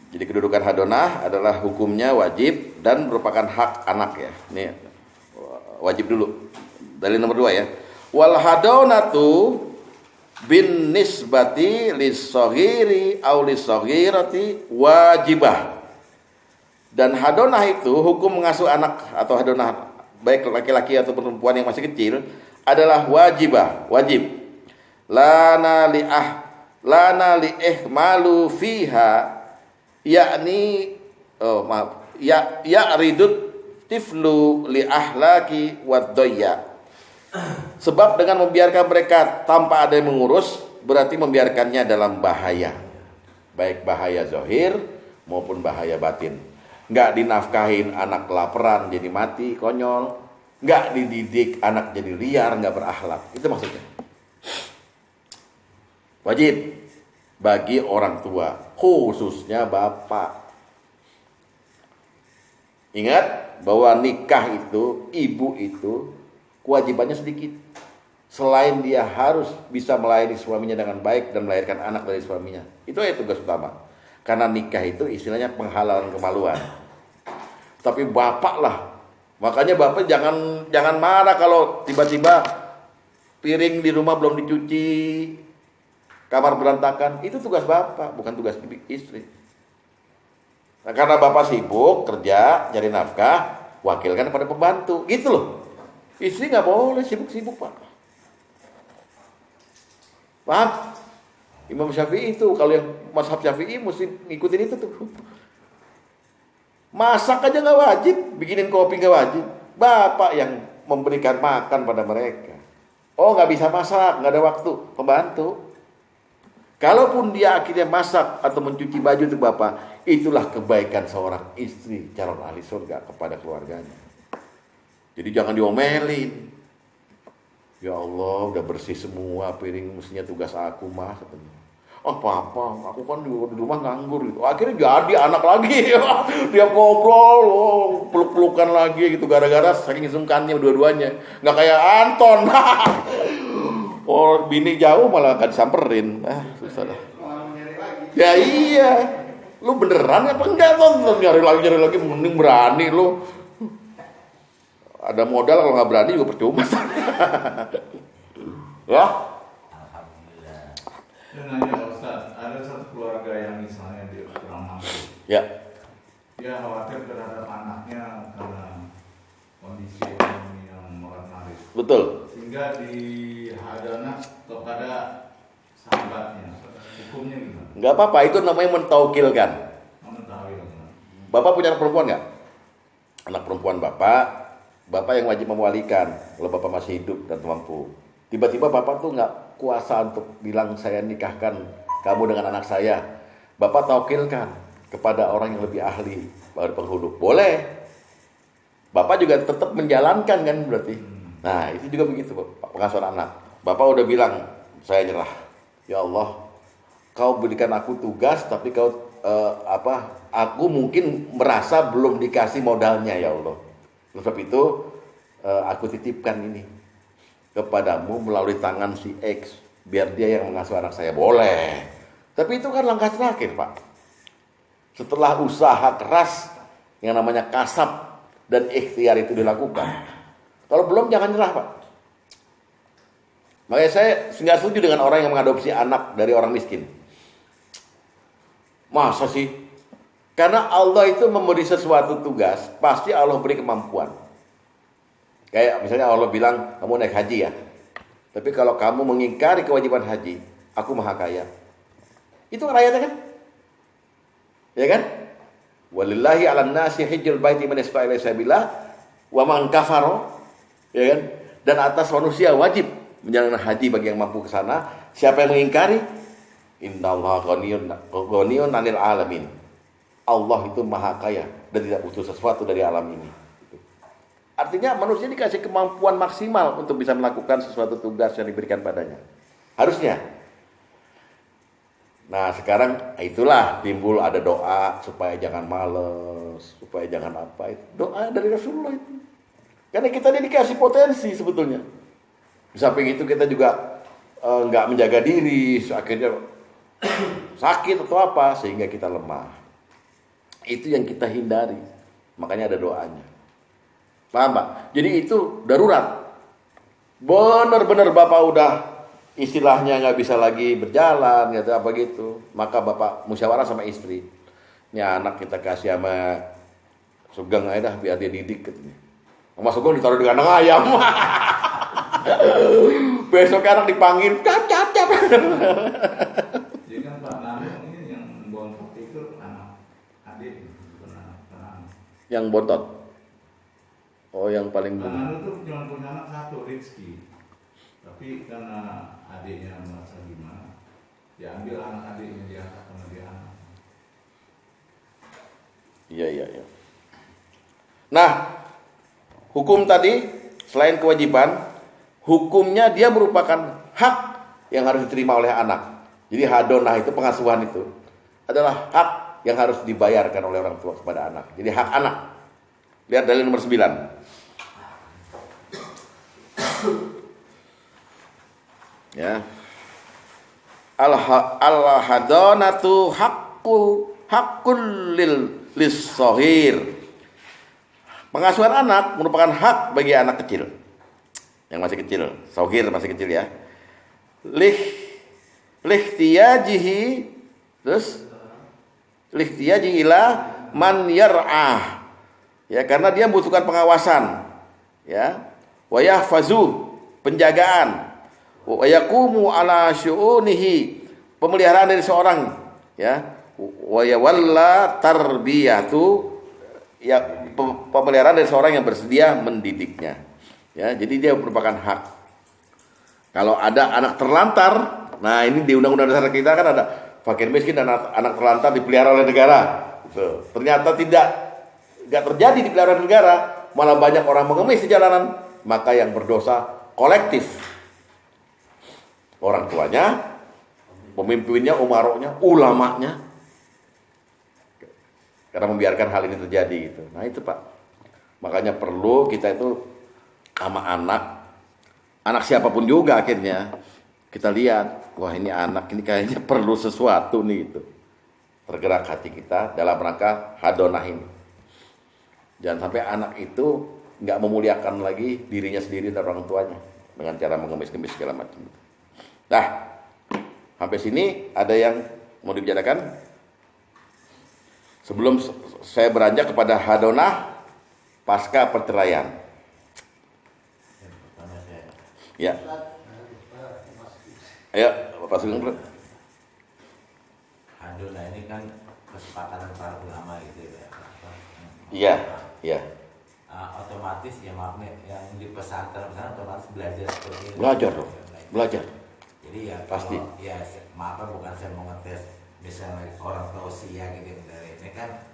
Jadi kedudukan hadonah adalah hukumnya wajib dan merupakan hak anak ya. Ini wajib dulu. Dalil nomor 2 ya. Wal hadonatu bin nisbati lis-shaghiri aw lis-shaghirati wajibah. Dan hadonah itu hukum mengasuh anak atau hadonah baik laki-laki atau perempuan yang masih kecil adalah wajib. Lana li ihmalu fiha yakni ya'ridut tiflu li ahlaki waddoya. Sebab dengan membiarkan mereka tanpa ada yang mengurus, berarti membiarkannya dalam bahaya. Baik bahaya zahir maupun bahaya batin. Nggak dinafkahin, anak kelaparan jadi mati, konyol. Nggak dididik, anak jadi liar, nggak berakhlak. Itu maksudnya. Wajib bagi orang tua, khususnya bapak. Ingat bahwa nikah itu, ibu itu kewajibannya sedikit. Selain dia harus bisa melayani suaminya dengan baik dan melahirkan anak dari suaminya. Itu ya tugas utama. Karena nikah itu istilahnya penghalalan kemaluan. Tapi bapak lah. Makanya bapak jangan marah kalau tiba-tiba piring di rumah belum dicuci, kamar berantakan. Itu tugas bapak, bukan tugas istri. Nah, karena bapak sibuk kerja, cari nafkah, wakilkan pada pembantu. Gitu loh. Istri nggak boleh sibuk-sibuk, Pak. Paham? Imam Syafi'i itu, kalau yang mazhab Syafi'i mesti ngikutin itu tuh. Masak aja nggak wajib, bikinin kopi nggak wajib. Bapak yang memberikan makan pada mereka. Oh, nggak bisa masak, nggak ada waktu, pembantu. Kalaupun dia akhirnya masak atau mencuci baju untuk bapak, itulah kebaikan seorang istri calon ahli surga kepada keluarganya. Jadi jangan diomelin. Ya Allah, udah bersih semua piring, mestinya tugas aku mah katanya. Oh papa, aku kan di rumah nganggur gitu. Akhirnya jadi anak lagi. Dia ngobrol, peluk-pelukan lagi gitu gara-gara saking sungkannya dua-duanya. Nggak kayak Anton. Oh, bini jauh malah akan disamperin. Susah dah. Ya iya. Lu beneran apa enggak, Ton? Nyari lagi mending berani lu. Ada modal, kalau nggak berani juga percuma. Ya. Alhamdulillah. Dan nanya Ustaz, ada satu keluarga yang misalnya dia kurang mampu. Ya. Dia khawatir terhadap anaknya karena kondisi ekonomi yang morat-marit. Betul. Sehingga dihadana kepada sahabatnya. Hukumnya gimana? Nggak apa-apa, itu namanya mentaukilkan. Mengetahui. Bapak punya anak perempuan nggak? Anak perempuan bapak yang wajib mewalikan kalau bapak masih hidup dan mampu. Tiba-tiba bapak tuh nggak kuasa untuk bilang saya nikahkan kamu dengan anak saya. Bapak taukilkan kepada orang yang lebih ahli, baru penghulu. Boleh. Bapak juga tetap menjalankan kan berarti. Nah itu juga begitu pengasuhan anak. Bapak udah bilang saya nyerah. Ya Allah, kau berikan aku tugas tapi kau aku mungkin merasa belum dikasih modalnya ya Allah. Sebab itu aku titipkan ini kepadamu melalui tangan si X biar dia yang mengasuh anak saya. Boleh. Tapi itu kan langkah terakhir, Pak. Setelah usaha keras yang namanya kasab dan ikhtiar itu dilakukan. Kalau belum jangan nyerah, Pak. Makanya saya nggak setuju dengan orang yang mengadopsi anak dari orang miskin. Masa sih? Karena Allah itu memberi sesuatu tugas, pasti Allah beri kemampuan. Kayak misalnya Allah bilang, kamu naik haji ya. Tapi kalau kamu mengingkari kewajiban haji, aku maha kaya. Itu kan ayatnya kan? Ya kan? Walillahi 'alan nasi hajjul baiti man istata'a ilaihi sabila wa man kafara. Ya kan? Dan atas manusia wajib menjalankan haji bagi yang mampu ke sana. Siapa yang mengingkari? Innallaha ghaniyun 'anil 'alamin. Allah itu maha kaya dan tidak butuh sesuatu dari alam ini. Artinya manusia dikasih kemampuan maksimal untuk bisa melakukan sesuatu tugas yang diberikan padanya. Harusnya. Nah sekarang itulah timbul ada doa supaya jangan males, supaya jangan apa itu. Doa dari Rasulullah itu. Karena kita ini dikasih potensi sebetulnya. Di samping itu kita juga nggak menjaga diri, akhirnya sakit atau apa sehingga kita lemah. Itu yang kita hindari. Makanya ada doanya. Paham Pak? Jadi itu darurat. Benar-benar Bapak udah istilahnya nggak bisa lagi berjalan gitu apa gitu. Maka Bapak musyawarah sama istri. Ini anak kita kasih sama Sugeng aja dah biar dia didik gitu. Sama Sugeng ditaruh di kandang ayam. Besok anak dipanggil cap. Jadi kan Pak Nanu ini yang bontot itu anak adik, bukan anak. Yang bontot. Oh, yang paling Kang Anu tuh cuma punya anak satu, Rizky. Tapi karena adiknya merasa gimana, ya ambil anak adiknya, diangkat sama dia anak. Iya. Nah, hukum tadi selain kewajiban, hukumnya dia merupakan hak yang harus diterima oleh anak. Jadi hadonah itu, pengasuhan itu adalah hak yang harus dibayarkan oleh orang tua kepada anak. Jadi hak anak. Lihat dalil nomor 9. Ya. Al-hadonatu haqqul lis-shaghir. Pengasuhan anak merupakan hak bagi anak kecil. Yang masih kecil, shaghir masih kecil ya. Lihtiyajihi, terus lihtiyaji ila man yar'ah. Ya, karena dia membutuhkan pengawasan. Ya. Wa yahfazu, penjagaan. Wa yaqumu ala syu'unihi, pemeliharaan dari seorang, ya. Wa yawalla tarbiyatu, ya, pemeliharaan dari seorang yang bersedia mendidiknya. Ya, jadi dia merupakan hak. Kalau ada anak terlantar, nah ini di undang-undang dasar kita kan ada fakir miskin dan anak terlantar dipelihara oleh negara. Gitu. Ternyata tidak terjadi dipelihara oleh negara, malah banyak orang mengemis di jalanan, maka yang berdosa kolektif. Orang tuanya, pemimpinnya, umaroknya, ulamanya, karena membiarkan hal ini terjadi gitu. Nah itu Pak, makanya perlu kita itu sama anak siapapun juga akhirnya kita lihat, wah ini anak ini kayaknya perlu sesuatu nih itu. Tergerak hati kita dalam rangka hadonah ini. Jangan sampai anak itu nggak memuliakan lagi dirinya sendiri dan orang tuanya dengan cara mengemis-ngemis segala macam. Nah, sampai sini ada yang mau dibicarakan? Sebelum saya beranjak kepada hadonah pasca perceraian. Ya. Ayo, Bapak Sugeng. Hadonah ini kan kesepakatan para ulama gitu ya. Iya. Otomatis ya maaf nih, yang di pesantren otomatis belajar seperti ini. Belajar. Jadi ya pasti. Ya maaf bukan saya mau ngetes misalnya orang tausiah gitu dari ini kan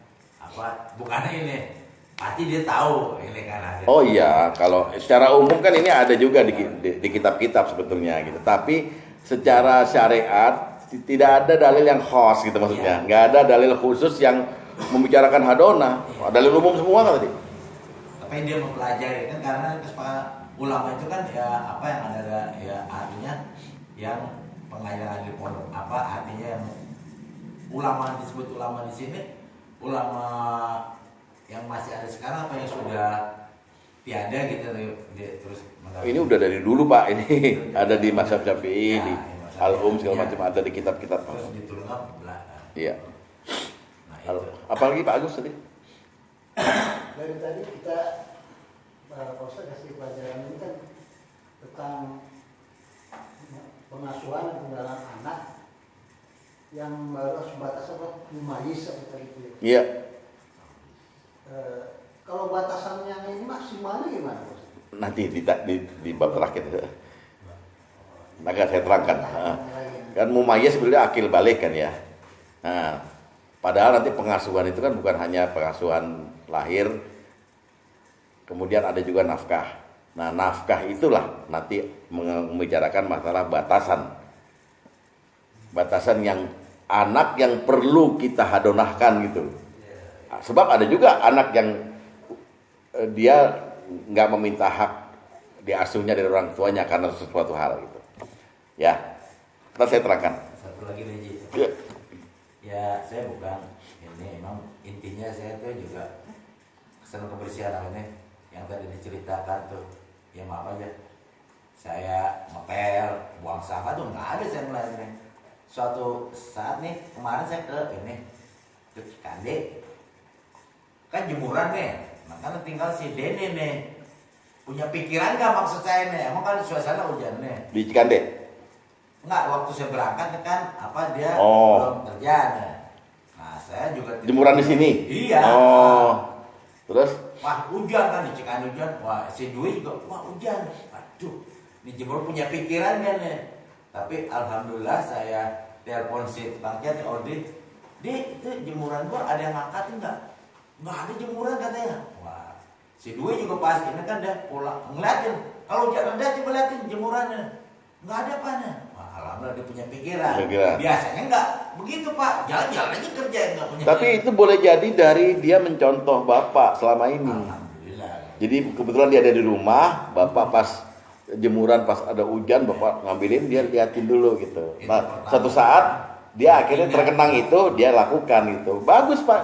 bukan ini pasti dia tahu ini kan ada. Oh iya, kalau secara umum kan ini ada juga di kitab-kitab sebetulnya gitu. Tapi secara syariat tidak ada dalil yang khas gitu maksudnya. Nggak ada dalil khusus yang membicarakan hadonah. Dalil umum semua kan tadi. Tapi dia mempelajari kan karena kesepakatan ulama itu kan ya yang ada ya artinya yang pengajaran di pondok artinya yang ulama disebut ulama di sini ulama yang masih ada sekarang apa yang sudah tiada gitu terus ini udah dari dulu Pak, ini ada di mazhab Syafi'i, di Al-Um segala macam ada di kitab-kitab. Terus diturunkan belakang. Iya. Nah, apalagi Pak Agus tadi? Dari tadi kita Pak Ustaz kasih pelajaran ini kan tentang pengasuhan dan penggalangan anak yang baru sebatas mumayyiz seperti itu. Iya. Kalau batasannya ini maksimalnya gimana Ustaz? Nanti di bab terakhir. Maka saya terangkan. Kan mumayyiz sebenarnya akil balik kan ya. Nah, padahal nanti pengasuhan itu kan bukan hanya pengasuhan lahir, kemudian ada juga nafkah. Nah, nafkah itulah nanti membicarakan masalah batasan yang anak yang perlu kita hadonahkan gitu. Sebab ada juga anak yang dia nggak meminta hak diasuhnya dari orang tuanya karena sesuatu hal gitu. Ya, nanti saya terangkan. Satu lagi nih Ji. Ya. Ya saya bukan ini emang intinya saya tuh juga senang kebersihan ini yang tadi diceritakan tuh ya maaf aja saya ngepel buang sampah tuh nggak ada saya ngeliatnya. Suatu saat nih kemarin saya ke ini ke Cikande kan jemuran nih makanya tinggal si Dene nih punya pikiran nggak maksud saya nih emang kan suasana hujan nih Di Cikande. Enggak, waktu saya berangkat kan dia belum kerja. Nah, saya juga Jemuran di sini. Iya. Oh. Terus wah hujan kan dicekkan hujan, wah si Dwi juga wah hujan, aduh, dijemur punya pikiran kan ya. Tapi alhamdulillah saya telepon si tukang cat Odi, di itu jemuran gua ada yang ngangkat enggak? Enggak ada jemuran katanya. Wah, si Dwi juga pas ini kan dia pulang ngeliatin, kalau hujan ada coba liatin jemurannya, enggak ada apanya. Wah, alhamdulillah dia punya pikiran. Biasanya enggak begitu Pak, jalan-jalan aja kerja enggak punya. Tapi itu boleh jadi dari dia mencontoh bapak selama ini. Alhamdulillah. Jadi kebetulan dia ada di rumah, bapak pas jemuran pas ada hujan bapak ngambilin dia liatin dulu gitu. Nah satu saat dia akhirnya terkenang itu dia lakukan gitu. Bagus Pak.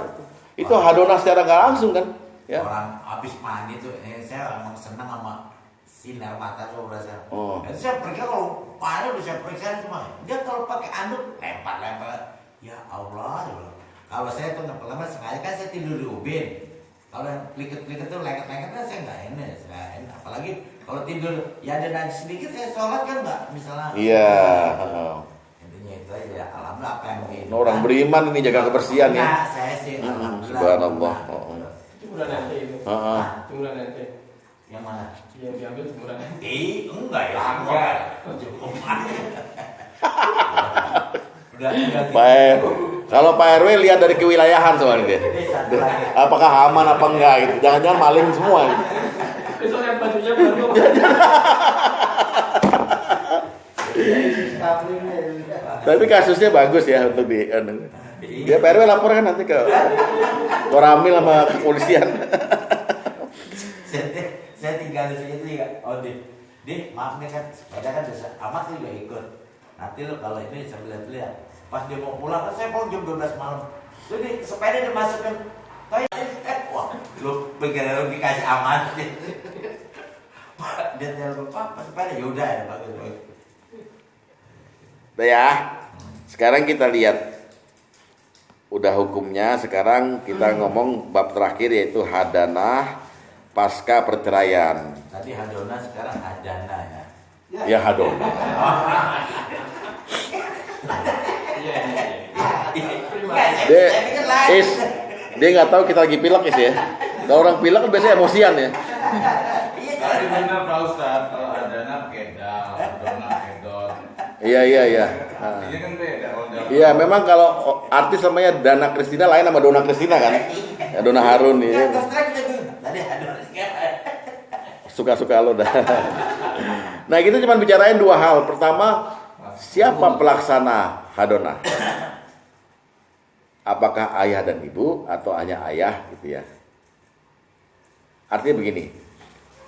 Itu hadonah secara nggak langsung kan? Ya. Orang habis mandi tuh, saya emang senang sama sinar mata tuh berasa. Oh. Dan saya periksa kalau mandi udah saya periksa semua. Dia kalau pakai anduk lempar-lempar. Ya Allah. Ya Allah. Kalau saya tuh nggak pernah sengaja kan saya tidur di ubin. Kalau yang pliket-pliket tuh lengket-lengket kan saya nggak enak. Apalagi kalau tidur ya ada najis sedikit saya sholat kan nggak misalnya. Iya. Intinya itu aja ya. Alhamdulillah apa yang begini. Orang beriman ini jaga kebersihan ya. Nah, saya sih alhamdulillah. Subhanallah. Jemuran ente itu. Heeh. Jemuran ente. Yang mana? Yang diambil jemuran ente. Enggak ya. Enggak. Udah. Pak kalau Pak RW lihat dari kewilayahan soalnya dia. Apakah aman apa enggak gitu. Jangan-jangan maling semua gitu. Besok yang bajunya baru. Tapi kasusnya bagus ya untuk di dia Pak RW laporkan nanti ke Koramil sama kepolisian. Saya tinggal di sini ya. Oh di maaf nih kan sepeda kan bisa amat juga ikut. Nanti lo kalau ini sambil lihat pas dia mau pulang kan saya pulang jam 12 malam. Jadi sepeda dimasukin wah lu pikir lu dikasih aman. Dia telepon Pak sepeda ya udah ya bagus. Udah ya. Sekarang kita lihat udah hukumnya. Sekarang kita ngomong bab terakhir yaitu hadanah pasca perceraian. Tadi hadona sekarang hadana ya. Ya hadanah. Dia nggak tahu kita lagi pilek ya. Kalau orang pilek kan biasanya emosian ya. Kalau di benar Pak Ustadz, kalau hadana pakai dal, hadona pakai dot. Iya. Artinya kan beda. Iya, memang kalau artis namanya Dana Kristina lain sama Dona Kristina kan. Ya, Dona Harun ini. Tadi hadona Suka-suka lo dah. Nah, kita cuma bicarain dua hal. Pertama, siapa pelaksana hadonah? Apakah ayah dan ibu atau hanya ayah gitu ya? Artinya begini.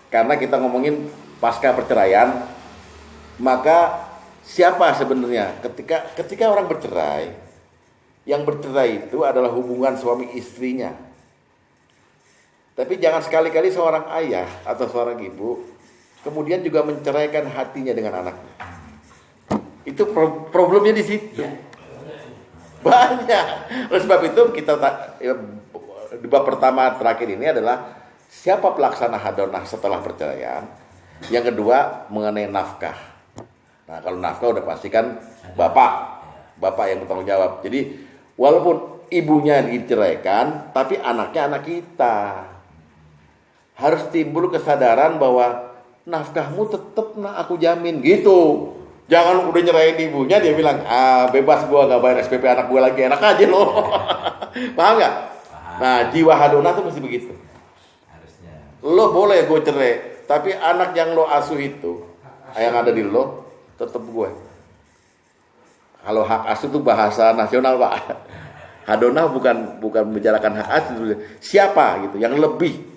Karena kita ngomongin pasca perceraian, maka siapa sebenarnya ketika orang bercerai, yang bercerai itu adalah hubungan suami istrinya. Tapi jangan sekali-kali seorang ayah atau seorang ibu kemudian juga menceraikan hatinya dengan anaknya. Itu problemnya di situ. Banyak. Oleh sebab itu kita di bab pertama terakhir ini adalah siapa pelaksana hadonah setelah perceraian. Yang kedua mengenai nafkah. Nah, kalau nafkah udah pastikan bapak yang bertanggung jawab. Jadi walaupun ibunya diceraikan, tapi anaknya anak kita. Harus timbul kesadaran bahwa nafkahmu tetap aku jamin gitu. Jangan udah nyerahin ibunya dia bilang bebas gua nggak bayar SPP anak gua lagi, enak aja lo. Paham nggak? Nah, jiwa hadonah tuh mesti begitu. harusnya. Lo boleh gue cerai, tapi anak yang lo asuh itu yang ada di lo tetap gue. Kalau hak asuh itu bahasa nasional Pak. Hadonah bukan membicarakan hak asuh, siapa gitu yang lebih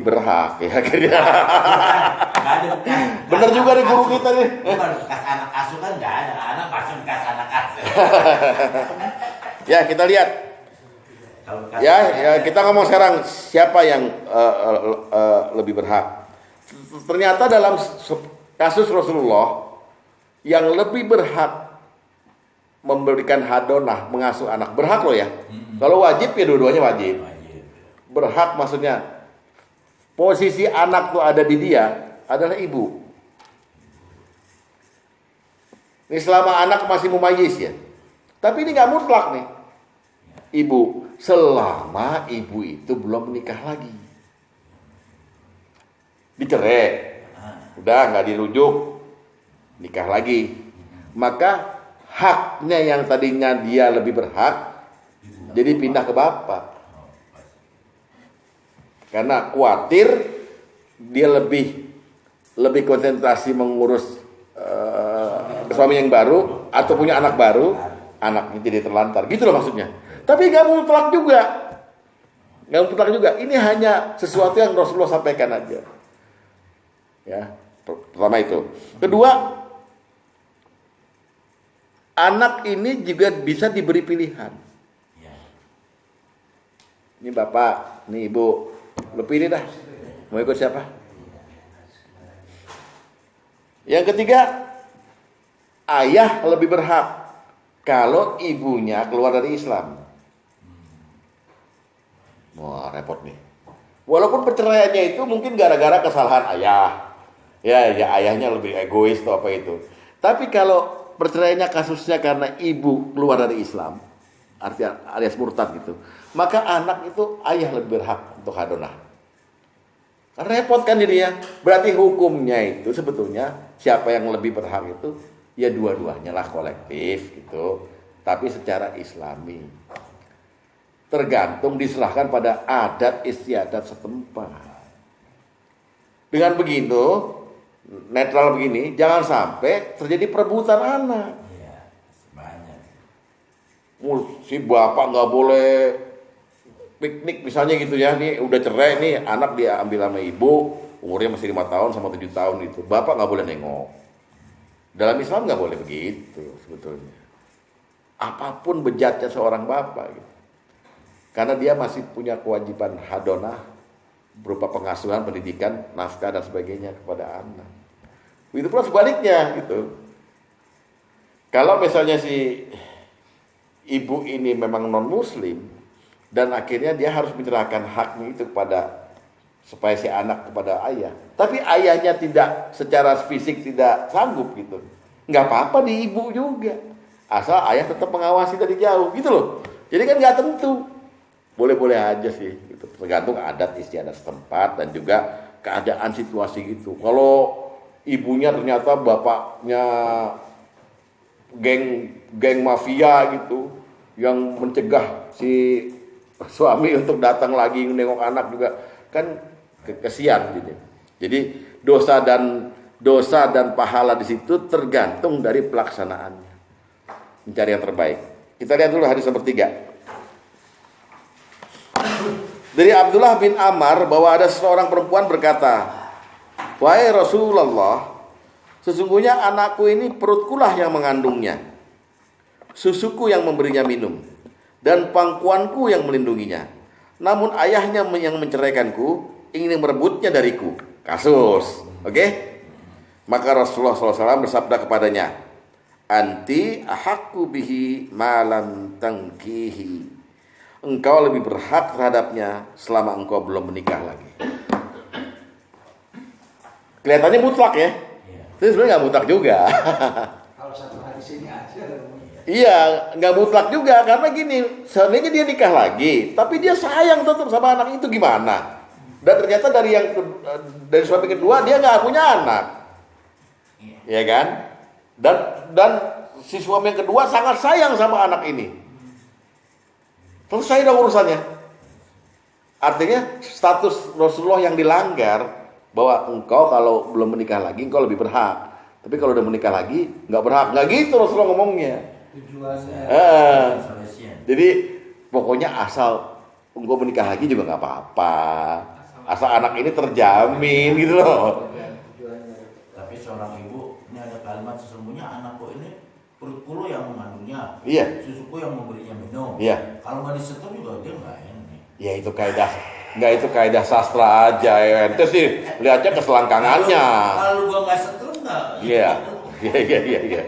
berhak ya akhirnya. Bener juga nih guru kita nih. Bukan bekas anak asuh kan nggak ada, anak pasti bekas anak asuh. Ya kita lihat. Ya kita ngomong sekarang siapa yang lebih berhak. Ternyata dalam kasus Rasulullah yang lebih berhak memberikan hadonah mengasuh anak berhak loh ya. Kalau wajib ya dua-duanya wajib. Berhak maksudnya posisi anak tuh ada di dia adalah ibu. Ini selama anak masih mumayyiz ya. Tapi ini nggak mutlak nih. ibu, selama ibu itu belum menikah lagi. Dicerai, udah nggak dirujuk, nikah lagi. Maka haknya yang tadinya dia lebih berhak, jadi pindah ke bapak. Karena khawatir dia lebih konsentrasi mengurus suami yang baru atau punya anak baru, anaknya jadi terlantar. Gitu loh maksudnya. Tapi nggak mutlak juga. Nggak mutlak juga. Ini hanya sesuatu yang Rasulullah sampaikan aja. Ya, pertama itu. Kedua, anak ini juga bisa diberi pilihan. Ini bapak, ini ibu, lu pilih dah. Mau ikut siapa? Yang ketiga, ayah lebih berhak kalau ibunya keluar dari Islam. Wah, repot nih. Walaupun perceraiannya itu mungkin gara-gara kesalahan ayah. Ya ayahnya lebih egois atau apa itu. Tapi kalau perceraiannya kasusnya karena ibu keluar dari Islam, artinya alias murtad gitu, maka anak itu ayah lebih berhak untuk hadonah. Repot kan jadinya. Berarti hukumnya itu sebetulnya siapa yang lebih berhak itu ya dua-duanya lah kolektif gitu. Tapi secara Islami. Tergantung diserahkan pada adat istiadat setempat. Dengan begitu netral begini, jangan sampai terjadi perebutan anak. Iya, banyak. Si bapak nggak boleh piknik misalnya gitu ya, nih udah cerai nih, anak dia ambil sama ibu, umurnya masih 5 tahun sama 7 tahun itu, bapak nggak boleh nengok. Dalam Islam nggak boleh begitu sebetulnya. Apapun bejatnya seorang bapak, gitu. Karena dia masih punya kewajiban hadonah berupa pengasuhan, pendidikan, nafkah dan sebagainya kepada anak. Begitu pula sebaliknya gitu. Kalau misalnya si ibu ini memang non muslim dan akhirnya dia harus menyerahkan haknya itu kepada supaya si anak kepada ayah. Tapi ayahnya tidak secara fisik tidak sanggup gitu. Nggak apa-apa di ibu juga. Asal ayah tetap mengawasi dari jauh gitu loh. Jadi kan nggak tentu. Boleh-boleh aja sih, gitu. Tergantung adat istiadat setempat dan juga keadaan situasi gitu. Kalau ibunya ternyata bapaknya geng mafia gitu, yang mencegah si suami untuk datang lagi nengok anak juga, kan kesian gitu. Jadi dosa dan pahala di situ tergantung dari pelaksanaannya. Mencari yang terbaik. Kita lihat dulu hadis nomor 3. Dari Abdullah bin Amr bahwa ada seorang perempuan berkata, "Wahai Rasulullah, sesungguhnya anakku ini perutkulah yang mengandungnya, susuku yang memberinya minum, dan pangkuanku yang melindunginya. Namun ayahnya yang menceraikanku ingin merebutnya dariku." Kasus, oke? Maka Rasulullah SAW bersabda kepadanya, "Anti ahaqqu bihi malam tangkihi." Engkau lebih berhak terhadapnya selama engkau belum menikah lagi. Kelihatannya mutlak ya. Tapi sebenarnya nggak mutlak juga. Kalau satu hadis ini aja. Iya, nggak mutlak juga karena gini, seandainya dia nikah lagi, tapi dia sayang tetap sama anak itu gimana? Dan ternyata dari suami kedua dia nggak punya anak, ya kan? Dan si suami yang kedua sangat sayang sama anak ini. Selesai dong urusannya. Artinya status Rasulullah yang dilanggar bahwa engkau kalau belum menikah lagi engkau lebih berhak. Tapi kalau udah menikah lagi nggak berhak. Nggak gitu Rasulullah ngomongnya. Tujuannya. Jadi pokoknya asal engkau menikah lagi juga nggak apa-apa. Asal anak ini terjamin gitu loh. Tapi seorang ibu ini ada kalimat sesungguhnya anakku ini perutku yang mengandungnya, Iya. susuku yang memberinya minum. Iya. Kalau nggak disetup juga dia nggak ini. Ya itu kaidah sastra aja ya. Itu sih lihatnya keselangkangannya. Kalau gua nggak setup nggak. Iya. Iya.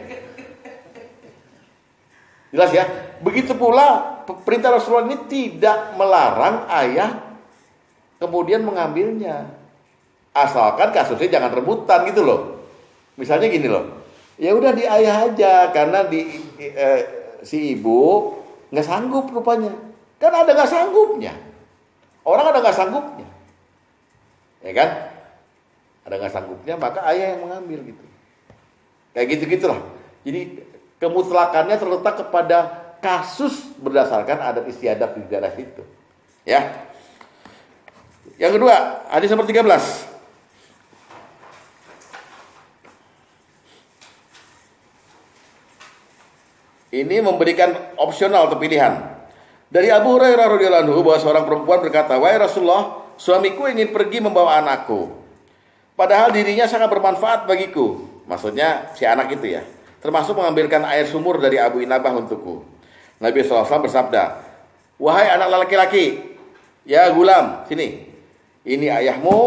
Jelas ya. Begitu pula perintah Rasulullah ini tidak melarang ayah kemudian mengambilnya. Asalkan kasusnya jangan rebutan gitu loh. Misalnya gini loh. Ya udah di ayah aja karena si ibu nggak sanggup rupanya. Kan ada nggak sanggupnya. Orang ada nggak sanggupnya. Ya kan? Ada nggak sanggupnya, maka ayah yang mengambil gitu. Kayak gitu-gitulah. Jadi kemutlakannya terletak kepada kasus berdasarkan adat istiadat di daerah situ. Ya. Yang kedua, hadis nomor 13. Ini memberikan opsional atau pilihan. Dari Abu Hurairah radhiyallahu anhu bahwa seorang perempuan berkata, "Wahai Rasulullah, suamiku ingin pergi membawa anakku. Padahal dirinya sangat bermanfaat bagiku." Maksudnya si anak itu ya. Termasuk mengambilkan air sumur dari Abu Inabah untukku. Nabi SAW bersabda, "Wahai anak laki-laki, ya gulam, sini. Ini ayahmu,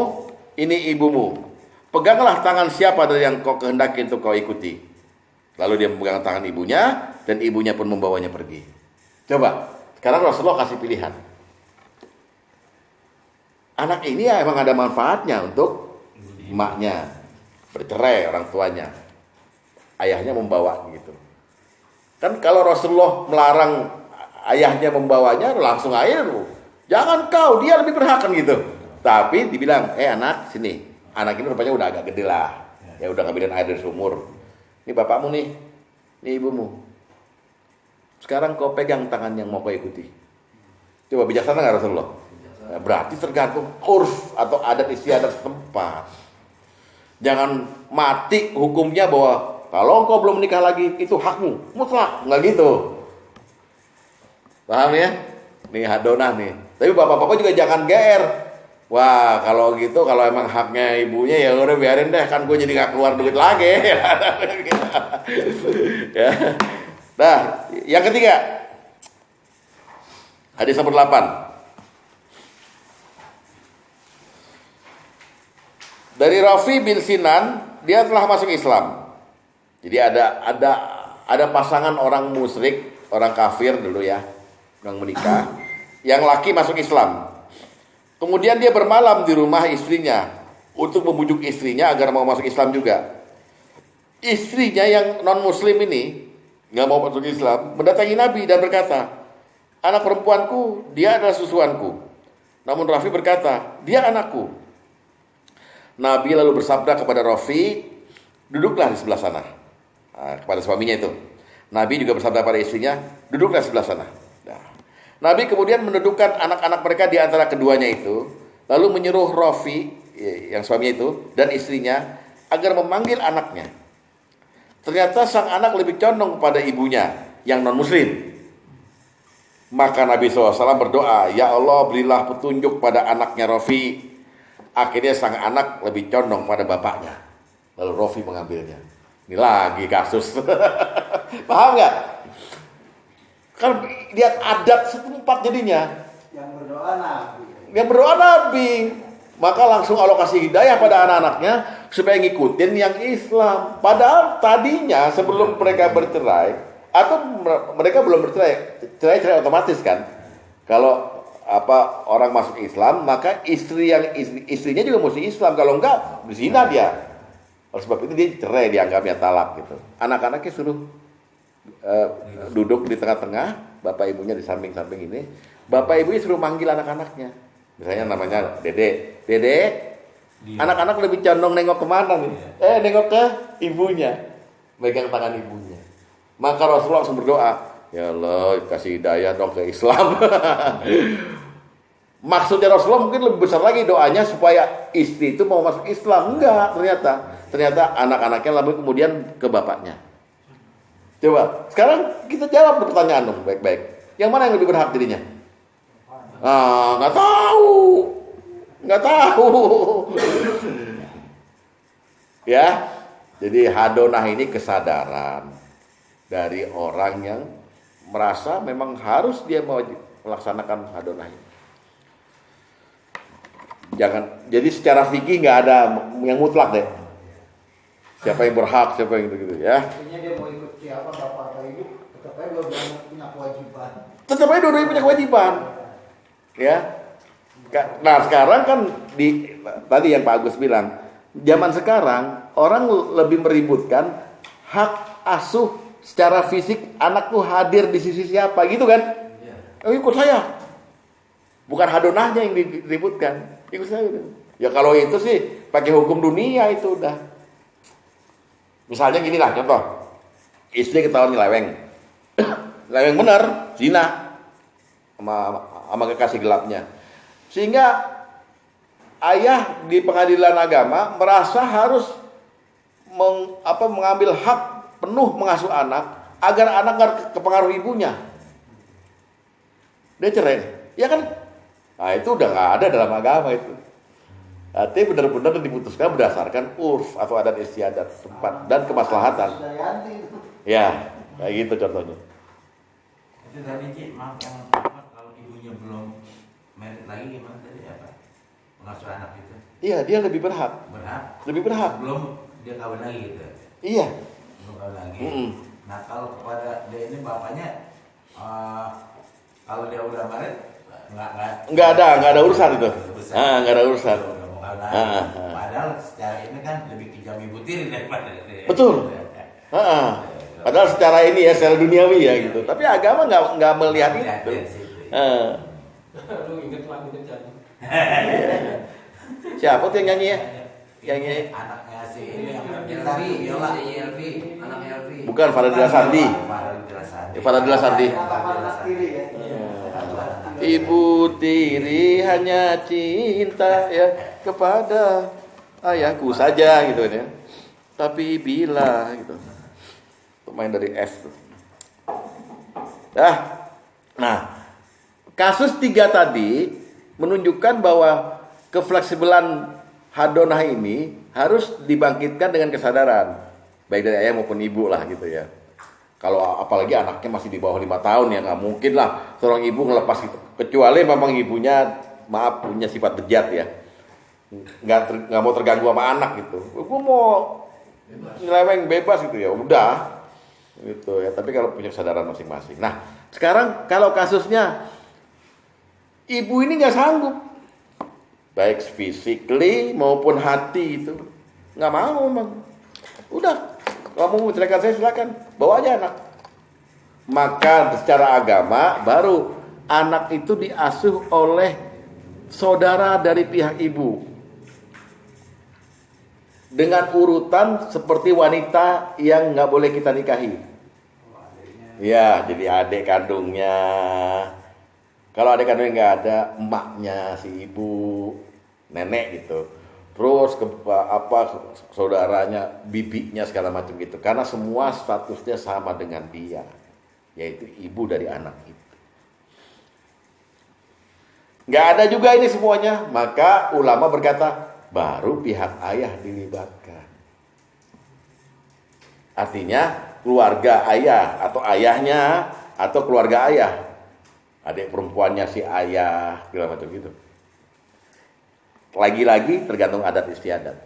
ini ibumu. Peganglah tangan siapa dari yang kau kehendaki untuk kau ikuti." Lalu dia memegang tangan ibunya, dan ibunya pun membawanya pergi. Coba, sekarang Rasulullah kasih pilihan. Anak ini ya emang ada manfaatnya untuk emaknya. Bercerai orang tuanya. Ayahnya membawa gitu. Kan kalau Rasulullah melarang ayahnya membawanya, langsung aja lu. Jangan kau, dia lebih berhak kan gitu. Tapi dibilang, anak sini. Anak ini rupanya udah agak gede lah. Ya udah ngambilin air dari sumur. Ini bapakmu nih, ini ibumu. Sekarang kau pegang tangan yang mau kau ikuti. Coba bijaksana nggak Rasulullah? Nah, berarti tergantung urf atau adat istiadat setempat. Jangan mati hukumnya bahwa kalau engkau belum menikah lagi itu hakmu, mutlak, nggak gitu. Paham ya? Nih hadonah nih. Tapi bapak-bapak juga jangan GR. Wah, kalau gitu, kalau emang haknya ibunya ya udah biarin deh, kan gue jadi nggak keluar duit lagi. Ya. Nah, yang ketiga, hadis nomor 8. Dari Rafi bin Sinan, dia telah masuk Islam. Jadi ada pasangan orang musyrik, orang kafir dulu ya, orang menikah, yang laki masuk Islam. Kemudian dia bermalam di rumah istrinya untuk membujuk istrinya agar mau masuk Islam juga. Istrinya yang non muslim ini nggak mau masuk Islam, mendatangi Nabi dan berkata, "Anak perempuanku, dia adalah susuanku." Namun Rafi berkata, "Dia anakku." Nabi lalu bersabda kepada Rafi, "Duduklah di sebelah sana." Nah, kepada suaminya itu. Nabi juga bersabda pada istrinya, "Duduklah di sebelah sana." Nah, Nabi kemudian mendudukkan anak-anak mereka di antara keduanya itu, lalu menyuruh Rafi, yang suaminya itu, dan istrinya agar memanggil anaknya. Ternyata sang anak lebih condong kepada ibunya yang non-muslim. Maka Nabi SAW berdoa, "Ya Allah, berilah petunjuk pada anaknya Rafi." Akhirnya sang anak lebih condong pada bapaknya. Lalu Rafi mengambilnya. Ini lagi kasus. Paham nggak? Kan lihat adat setempat jadinya. Yang berdoa Nabi. Yang berdoa Nabi. Maka langsung Allah kasih hidayah pada anak-anaknya supaya ngikutin yang Islam. Padahal tadinya sebelum mereka bercerai atau mereka belum bercerai, cerai otomatis kan. Kalau orang masuk Islam, maka istrinya juga mesti Islam. Kalau enggak, berzina dia. Oleh sebab itu dia cerai, dianggapnya talak gitu. Anak-anaknya suruh duduk di tengah-tengah, bapak ibunya di samping-samping ini. Bapak ibunya suruh manggil anak-anaknya. Misalnya namanya Dede. Anak-anak lebih condong nengok kemana nih? Nengok ke ibunya, megang tangan ibunya. Maka Rasulullah langsung berdoa, "Ya Allah, kasih hidayah dong ke Islam." Maksudnya Rasulullah mungkin lebih besar lagi doanya supaya istri itu mau masuk Islam. Enggak, ternyata anak-anaknya lalu kemudian ke bapaknya. Coba, sekarang kita jawab pertanyaan dong baik-baik. Yang mana yang lebih berhak dirinya? Nggak tahu. Ya, jadi hadonah ini kesadaran dari orang yang merasa memang harus dia mau melaksanakan hadonah ini. Jadi secara fikih nggak ada yang mutlak deh. Siapa yang berhak, siapa yang gitu ya. Artinya dia mau ikut siapa, bapak atau ibu, tetap aja dua-duanya punya kewajiban. Tetap aja dua-duanya punya kewajiban. Ya. Nah sekarang kan tadi yang Pak Agus bilang, zaman sekarang orang lebih meributkan hak asuh secara fisik anak tuh hadir di sisi siapa gitu kan? Ikut saya. Bukan hadonahnya yang diributkan. Ikut saya. Ya kalau itu sih pakai hukum dunia itu udah. Misalnya gini lah contoh. Istri ketahuan nyeleweng. Nyeleweng bener, zina. Sama kekasih gelapnya. Sehingga ayah di pengadilan agama merasa harus mengambil hak penuh mengasuh anak agar anak nggak kepengaruh ibunya. Dia cerai. Ya kan? Nah itu udah nggak ada dalam agama itu. Artinya benar-benar diputuskan berdasarkan urf atau adat istiadat tempat dan kemaslahatan. Ya, kayak gitu contohnya. Itu tadi Cik, maaf yang apa, kalau ibunya belum merit lagi gimana tadi apa? Pengasuh anak itu. Iya, dia lebih berhak. Lebih berhak. Belum dia kawin lagi gitu. Iya. Belum kawin lagi. Mm-mm. Nah kalau kepada dia ini bapaknya kalau dia udah merit nggak ada urusan itu. Nggak ada urusan. Padahal secara ini kan lebih kejam ibu tiri daripada Betul. Padahal secara ini ya, secara duniawi ya gitu. Tapi agama nggak melihat itu. Lu inget lagu itu jadi. Siapa tuh yang nyanyi ya? Yang nyanyi? Anaknya si ini yang Elvi, anaknya Elvi. Bukan Faradila Sandi. Faradila Sandi. Ibu tiri hanya cinta ya kepada ayahku saja gitu ya. Tapi bila gitu. Pemain dari F tuh. Nah, kasus 3 tadi menunjukkan bahwa kefleksibelan hadonah ini harus dibangkitkan dengan kesadaran baik dari ayah maupun ibu lah gitu ya. Kalau apalagi anaknya masih di bawah 5 tahun ya nggak mungkin lah seorang ibu ngelepas gitu. Kecuali memang ibunya punya sifat bejat ya, nggak mau terganggu sama anak gitu. Gue mau nyeleweng bebas gitu ya udah gitu ya. Tapi kalau punya kesadaran masing-masing. Nah sekarang kalau kasusnya ibu ini nggak sanggup, baik physically maupun hati itu nggak mau memang. Udah, kalau mau menceraikan saya silakan, bawa aja anak. Maka secara agama baru anak itu diasuh oleh saudara dari pihak ibu dengan urutan seperti wanita yang nggak boleh kita nikahi. Ya, jadi adik kandungnya. Kalau adik kandungnya nggak ada, emaknya si ibu, nenek gitu. Terus saudaranya, bibinya segala macam gitu. Karena semua statusnya sama dengan dia, yaitu ibu dari anak itu. Nggak ada juga ini semuanya. Maka ulama berkata, baru pihak ayah dilibatkan. Artinya keluarga ayah atau ayahnya atau keluarga ayah, adik perempuannya si ayah, segala macam gitu. Lagi-lagi tergantung adat istiadat.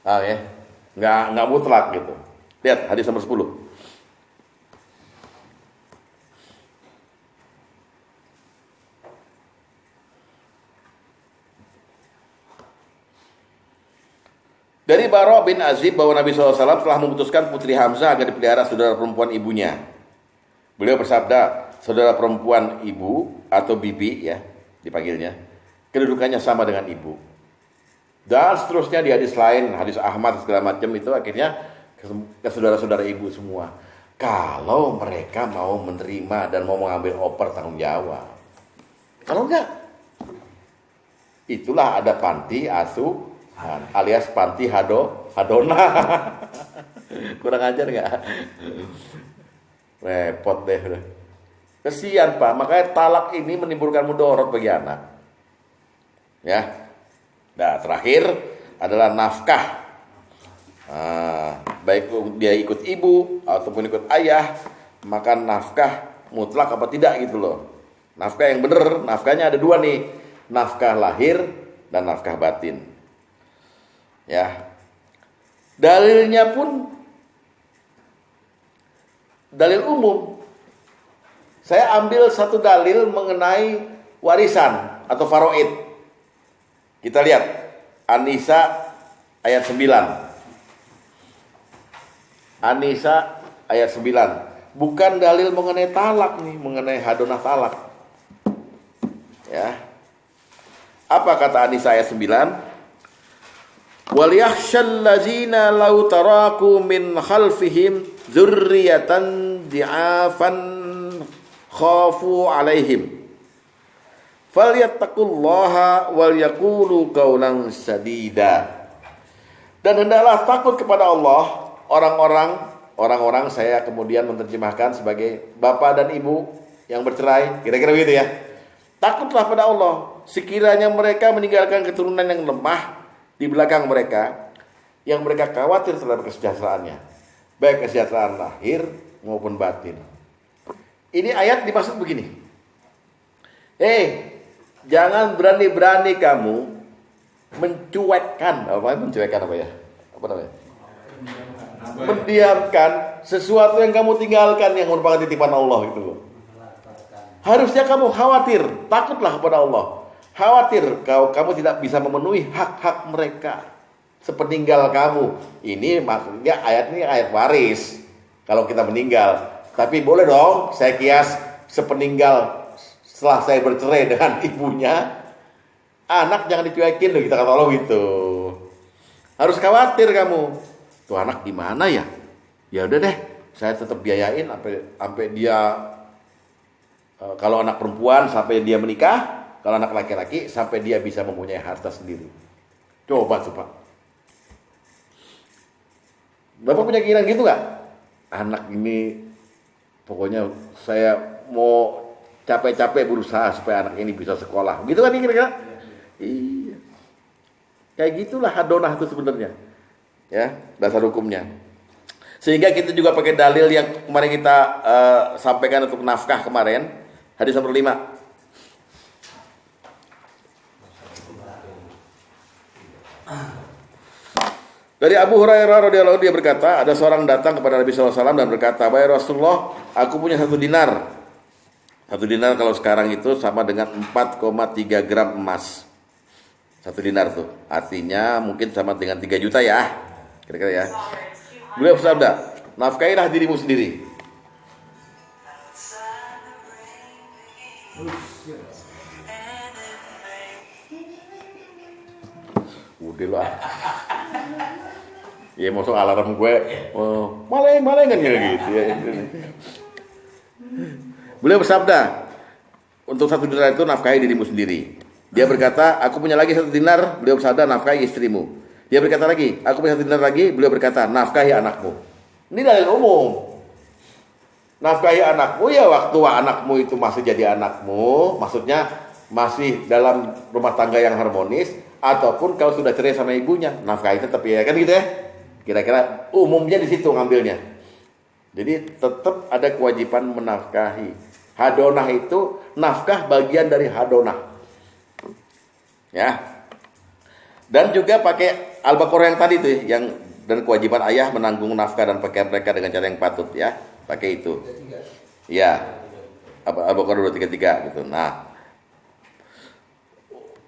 Ya, nggak mutlak gitu. Lihat hadis nomor 10. Dari Bara bin Azib bahwa Nabi SAW telah memutuskan putri Hamzah agar dipelihara saudara perempuan ibunya. Beliau bersabda, saudara perempuan ibu atau bibi ya dipanggilnya, kedudukannya sama dengan ibu. Dan seterusnya di hadis lain, hadis Ahmad segala macam itu akhirnya ke saudara-saudara ibu semua. Kalau mereka mau menerima dan mau mengambil oper tanggung jawab. Kalau enggak, itulah ada panti asuh alias panti hadona. Kurang ajar nggak? Repot deh. Kesian Pak, makanya talak ini menimbulkan mudorot bagi anak. Ya. Nah, terakhir adalah nafkah. Baik dia ikut ibu ataupun ikut ayah, maka nafkah mutlak apa tidak gitu loh. Nafkah yang benar, nafkahnya ada 2 nih. Nafkah lahir dan nafkah batin. Ya. Dalilnya pun dalil umum. Saya ambil satu dalil mengenai warisan atau faraid. Kita lihat An-Nisa ayat 9. An-Nisa ayat 9. Bukan dalil mengenai talak nih, mengenai hadonah talak. Ya. Apa kata An-Nisa ayat 9? Wal yakhshal ladzina law taraku min khalfihim dzurriyyatan di'afan khafu 'alaihim falyattaqullaha wal yaqulu qawlan sadida. Dan hendaklah takut kepada Allah orang-orang saya kemudian menerjemahkan sebagai bapak dan ibu yang bercerai, kira-kira begitu ya. Takutlah pada Allah sekiranya mereka meninggalkan keturunan yang lemah di belakang mereka, yang mereka khawatir terhadap kesejahteraannya, baik kesejahteraan lahir maupun batin. Ini ayat dimaksud begini. Jangan berani-berani kamu mencuekkan mendiamkan sesuatu yang kamu tinggalkan yang merupakan titipan Allah itu. Harusnya kamu khawatir, takutlah kepada Allah. Khawatir kamu tidak bisa memenuhi hak-hak mereka sepeninggal kamu. Ini maksudnya ayat ini ayat waris. Kalau kita meninggal, tapi boleh dong saya kias sepeninggal setelah saya bercerai dengan ibunya, anak jangan dicuekin loh, kita kata Allah gitu. Harus khawatir kamu. Tuh anak di mana ya? Ya udah deh, saya tetap biayain sampai dia kalau anak perempuan sampai dia menikah, kalau anak laki-laki sampai dia bisa mempunyai harta sendiri. Coba tuh Pak. Bapak punya keinginan gitu gak? Anak ini pokoknya saya mau capek-capek berusaha supaya anak ini bisa sekolah. Gitu kan kira-kira? Iya. Kayak gitulah hadonah itu sebenarnya. Ya, dasar hukumnya. Sehingga kita juga pakai dalil yang kemarin kita sampaikan untuk nafkah kemarin. Hadis nomor 5. Dari Abu Hurairah radhiyallahu anhu, dia berkata, ada seorang datang kepada Nabi sallallahu alaihi wasallam dan berkata, "Wahai Rasulullah, aku punya 1 dinar." 1 dinar kalau sekarang itu sama dengan 4,3 gram emas. 1 dinar tuh. Artinya mungkin sama dengan 3 juta ya. Kira-kira ya. Beliau bersabda, "Nafkahilah dirimu sendiri." Udah lah. Ya masuk alarm gue, maleng kan gitu ya. Beliau bersabda, untuk 1 dinar itu nafkahi dirimu sendiri. Dia berkata, aku punya lagi 1 dinar. Beliau bersabda, nafkahi istrimu. Dia berkata lagi, aku punya 1 dinar lagi. Beliau berkata, nafkahi anakmu. Ini dalil umum. Nafkahi anakmu ya waktu anakmu itu masih jadi anakmu, maksudnya masih dalam rumah tangga yang harmonis, ataupun kalau sudah cerai sama ibunya, nafkahi tetap ya kan gitu ya. Kira-kira umumnya di situ ngambilnya. Jadi tetap ada kewajiban menafkahi. Hadonah itu nafkah bagian dari hadonah. Ya. Dan juga pakai Al-Baqarah yang tadi tuh yang dan kewajiban ayah menanggung nafkah dan pakaian mereka dengan cara yang patut ya. Pakai itu. Ya. Al-Baqarah 233 gitu. Nah.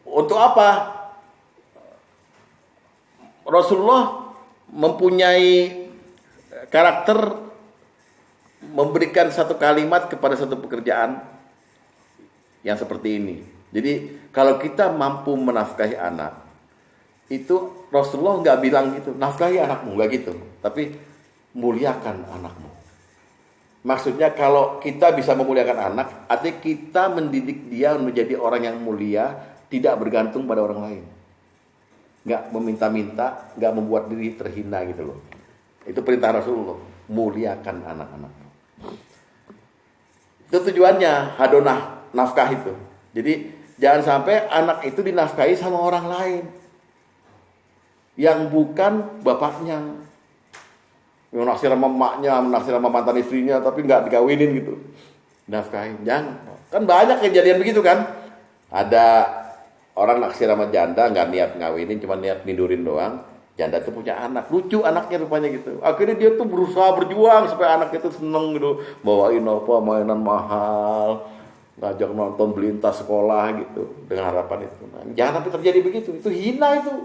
Untuk apa? Rasulullah mempunyai karakter memberikan satu kalimat kepada satu pekerjaan yang seperti ini. Jadi kalau kita mampu menafkahi anak, itu Rasulullah nggak bilang gitu, nafkahi anakmu, nggak gitu. Tapi muliakan anakmu. Maksudnya kalau kita bisa memuliakan anak, artinya kita mendidik dia menjadi orang yang mulia, tidak bergantung pada orang lain. Nggak meminta-minta, nggak membuat diri terhina gitu loh. Itu perintah Rasulullah, muliakan anak-anak. Itu tujuannya hadonah nafkah itu. Jadi jangan sampai anak itu dinafkahi sama orang lain yang bukan bapaknya, yang naksir sama emaknya, naksir sama mantan istrinya, tapi nggak dikawinin gitu. Nafkahi, jangan. Kan banyak kejadian begitu kan. Ada orang naksir sama janda, nggak niat ngawinin, cuma niat nindurin doang. Janda tuh punya anak, lucu anaknya rupanya gitu. Akhirnya dia tuh berusaha berjuang supaya anaknya tuh seneng gitu, bawain apa mainan mahal, ngajak nonton, beliin tas sekolah gitu, dengan harapan itu. Nah, jangan sampai terjadi begitu, itu hina itu.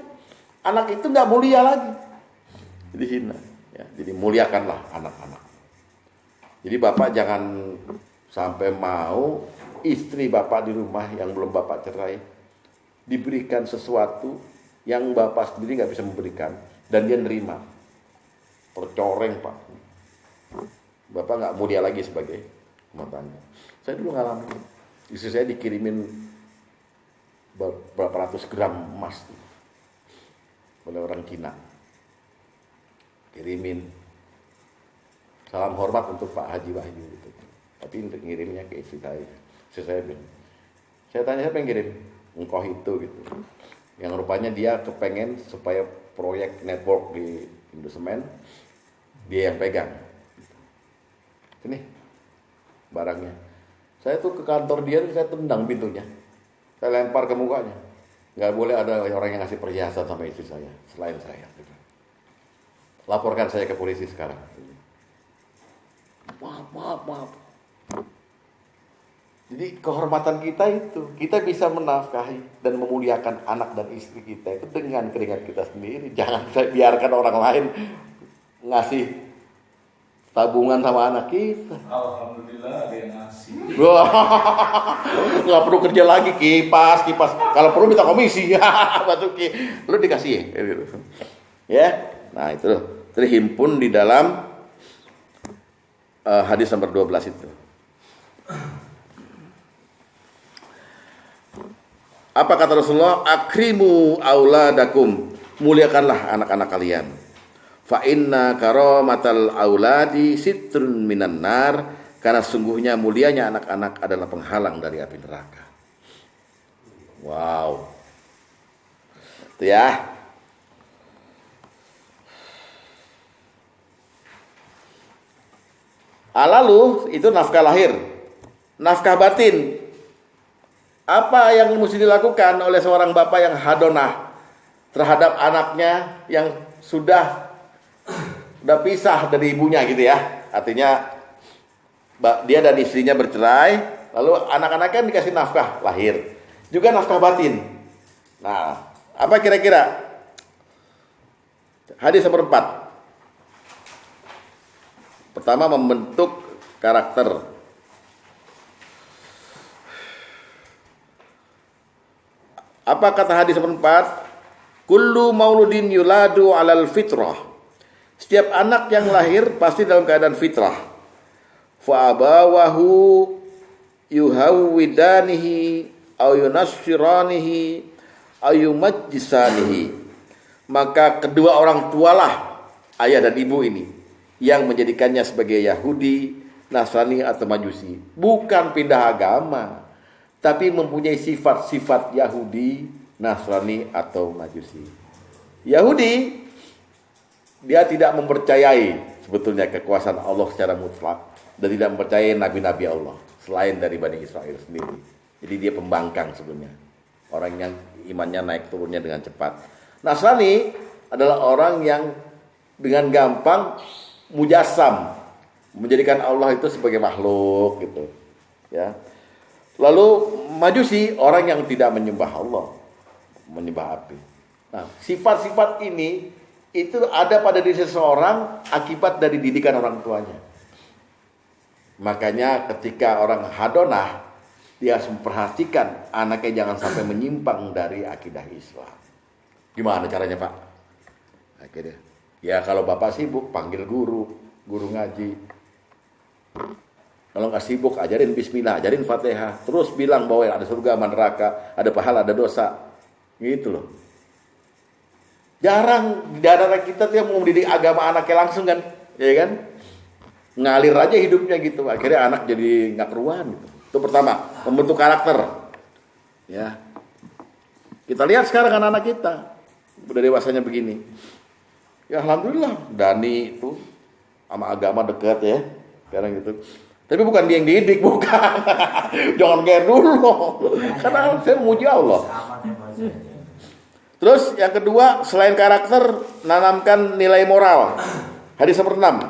Anak itu nggak mulia lagi, jadi hina. Ya, jadi muliakanlah anak-anak. Jadi bapak jangan sampai mau istri bapak di rumah yang belum bapak cerai diberikan sesuatu yang bapak sendiri nggak bisa memberikan dan dia nerima, tercoreng pak. Bapak nggak mau dia lagi sebagai rumah tangga. Saya dulu ngalamin, istri saya dikirimin berapa ratus gram emas oleh orang Cina, kirimin salam hormat untuk Pak Haji Wahyu gitu. Tapi untuk ngirimnya ke istri saya. Istri saya bilang, saya tanya siapa yang ngirim? Engkau itu gitu. Yang rupanya dia kepengen supaya proyek network di Indosemen dia yang pegang. Ini barangnya. Saya tuh ke kantor dia, saya tendang pintunya, saya lempar ke mukanya. Nggak boleh ada orang yang ngasih perhiasan sama istri saya selain saya. Laporkan saya ke polisi sekarang. Maaf. Jadi kehormatan kita itu, kita bisa menafkahi dan memuliakan anak dan istri kita itu dengan keringat kita sendiri. Jangan biarkan orang lain ngasih tabungan sama anak kita. Alhamdulillah ada yang ngasih. Wah, nggak perlu kerja lagi kipas. Kalau perlu minta komisi, Basuki, lu dikasih ya. Nah itu terhimpun di dalam hadis nomor 12 itu. Apa kata Rasulullah? Akrimu auladakum, muliakanlah anak-anak kalian. Fa inna karamatal auladi sitrun minan nar, karena sungguhnya mulianya anak-anak adalah penghalang dari api neraka. Wow. Itu ya. Lalu itu nafkah lahir. Nafkah batin. Apa yang mesti dilakukan oleh seorang bapak yang hadonah terhadap anaknya yang sudah pisah dari ibunya gitu ya. Artinya dia dan istrinya bercerai, lalu anak-anaknya dikasih nafkah lahir, juga nafkah batin. Nah, apa kira-kira? Hadis nomor 4. Pertama, membentuk karakter. Apa kata hadis nomor 4? Kullu mauludin yuladu alal fitrah. Setiap anak yang lahir pasti dalam keadaan fitrah. Fa abawahu yuhawwidanihi aw yunassiranihi aw yumajjisanihi. Maka kedua orang tualah ayah dan ibu ini yang menjadikannya sebagai Yahudi, Nasrani atau Majusi. Bukan pindah agama, tapi mempunyai sifat-sifat Yahudi, Nasrani atau Majusi. Yahudi, dia tidak mempercayai sebetulnya kekuasaan Allah secara mutlak dan tidak mempercayai nabi-nabi Allah selain dari Bani Israel sendiri. Jadi dia pembangkang sebenarnya, orang yang imannya naik turunnya dengan cepat. Nasrani adalah orang yang dengan gampang mujassam, menjadikan Allah itu sebagai makhluk gitu, ya. Lalu Majusi orang yang tidak menyembah Allah, menyembah api. Nah, sifat-sifat ini itu ada pada diri seseorang akibat dari didikan orang tuanya. Makanya ketika orang hadonah, dia harus memperhatikan anaknya jangan sampai menyimpang dari akidah Islam. Gimana caranya, Pak? Akhirnya, ya kalau bapak sibuk panggil guru ngaji. Kalau nggak sibuk, ajarin bismillah, ajarin fatihah. Terus bilang bahwa ada surga, neraka, ada pahala, ada dosa. Gitu loh. Jarang di daerah kita tuh yang mau mendidik agama anaknya langsung kan. Ya kan? Ngalir aja hidupnya gitu. Akhirnya anak jadi nggak keruan gitu. Itu pertama, membentuk karakter. Ya. Kita lihat sekarang anak-anak kita. Udah dewasanya begini. Ya alhamdulillah, Dani itu sama agama dekat ya. Sekarang gitu. Tapi bukan dia yang didik, bukan. Jangan kayak dulu. Karena saya memuji Allah. Terus yang kedua, selain karakter, nanamkan nilai moral. Hadis nomor 6.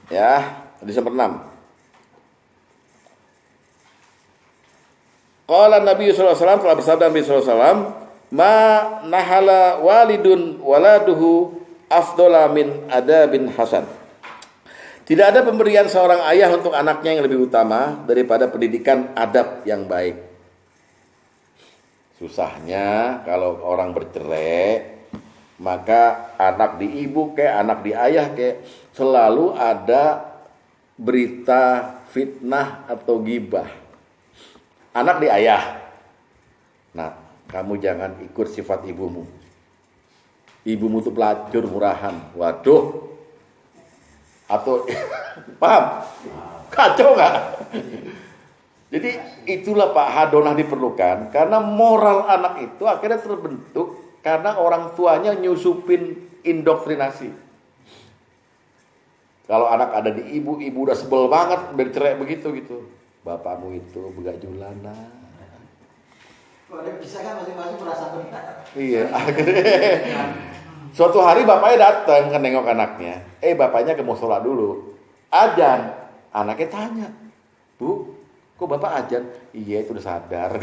Ya, hadis nomor 6. Qala Nabi sallallahu alaihi wasallam, telah bersabda Nabi sallallahu alaihi wasallam, ma nahala walidun waladuhu afdhala min adabin hasan. Tidak ada pemberian seorang ayah untuk anaknya yang lebih utama daripada pendidikan adab yang baik. Susahnya kalau orang bercerai, maka anak di ibu kayak anak di ayah kayak selalu ada berita fitnah atau gibah. Anak di ayah. Nah, kamu jangan ikut sifat ibumu. Ibumu tuh pelacur murahan. Waduh. Atau paham? Kacau nggak? Jadi itulah Pak, hadonah diperlukan karena moral anak itu akhirnya terbentuk karena orang tuanya nyusupin indoktrinasi. Kalau anak ada di ibu udah sebel banget bercerai begitu gitu. Bapakmu itu begajulana. Kalau bisa kan masing-masing merasa benar. Iya, akhirnya suatu hari bapaknya datang ke nengok anaknya. Bapaknya ke musola dulu. Azan. Anaknya tanya, Bu, kok bapak azan? Iya, itu udah sadar.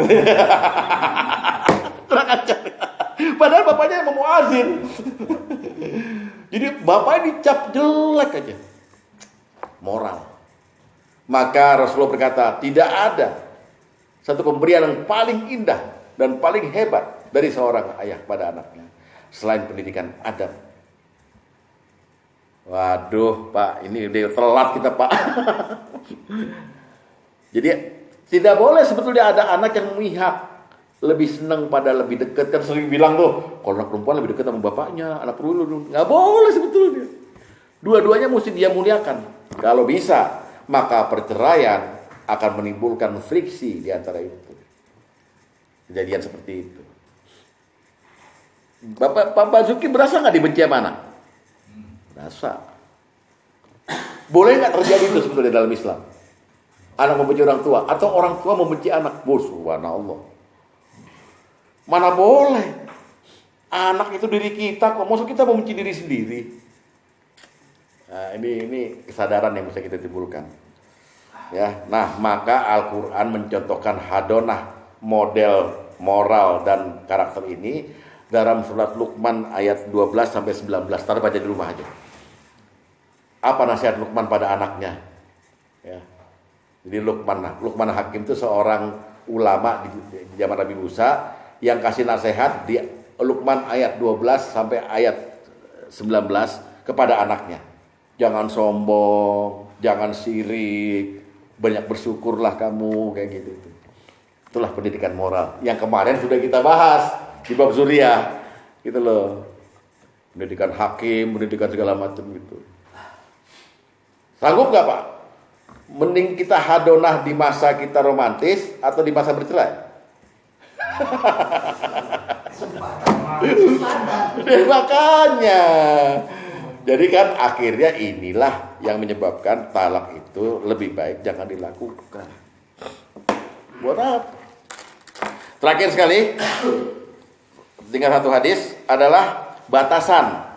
Kurang ajar. Padahal bapaknya yang mau azin. Jadi bapaknya dicap jelek aja. Moral. Maka Rasulullah berkata, tidak ada satu pemberian yang paling indah dan paling hebat dari seorang ayah pada anaknya selain pendidikan adab. Waduh, Pak, ini udah telat kita, Pak. Jadi tidak boleh sebetulnya ada anak yang memihak, lebih senang pada lebih dekat. Kan sering bilang tuh, kalau anak perempuan lebih dekat sama bapaknya, anak perempuan nggak boleh sebetulnya. Dua-duanya mesti dia muliakan. Kalau bisa, maka perceraian akan menimbulkan friksi di antara itu. Kejadian seperti itu. Pak Basuki berasa nggak dibenci sama anak? Berasa. Boleh nggak terjadi itu sebetulnya dalam Islam? Anak membenci orang tua atau orang tua membenci anak? Subhanallah. Mana boleh? Anak itu diri kita kok, maksud kita membenci diri sendiri? Nah, ini kesadaran yang bisa kita timbulkan. Ya, nah maka Al-Quran mencontohkan hadonah model moral dan karakter ini dalam surat Luqman ayat 12 sampai 19. Taruh baca di rumah aja. Apa nasihat Luqman pada anaknya? Ya. Jadi Luqman Hakim itu seorang ulama di zaman Nabi Musa yang kasih nasihat di Luqman ayat 12 sampai ayat 19 kepada anaknya. Jangan sombong, jangan sirik, banyak bersyukurlah kamu, kayak gitu. Itulah pendidikan moral yang kemarin sudah kita bahas di bab Zuriyah, gitu loh. Pendidikan hakim, pendidikan segala macam gitu. Sanggup nggak Pak? Mending kita hadonah di masa kita romantis atau di masa bercerai? Makanya. Jadi kan akhirnya inilah yang menyebabkan talak itu lebih baik jangan dilakukan. Buat apa? Terakhir sekali, tinggal satu hadis adalah batasan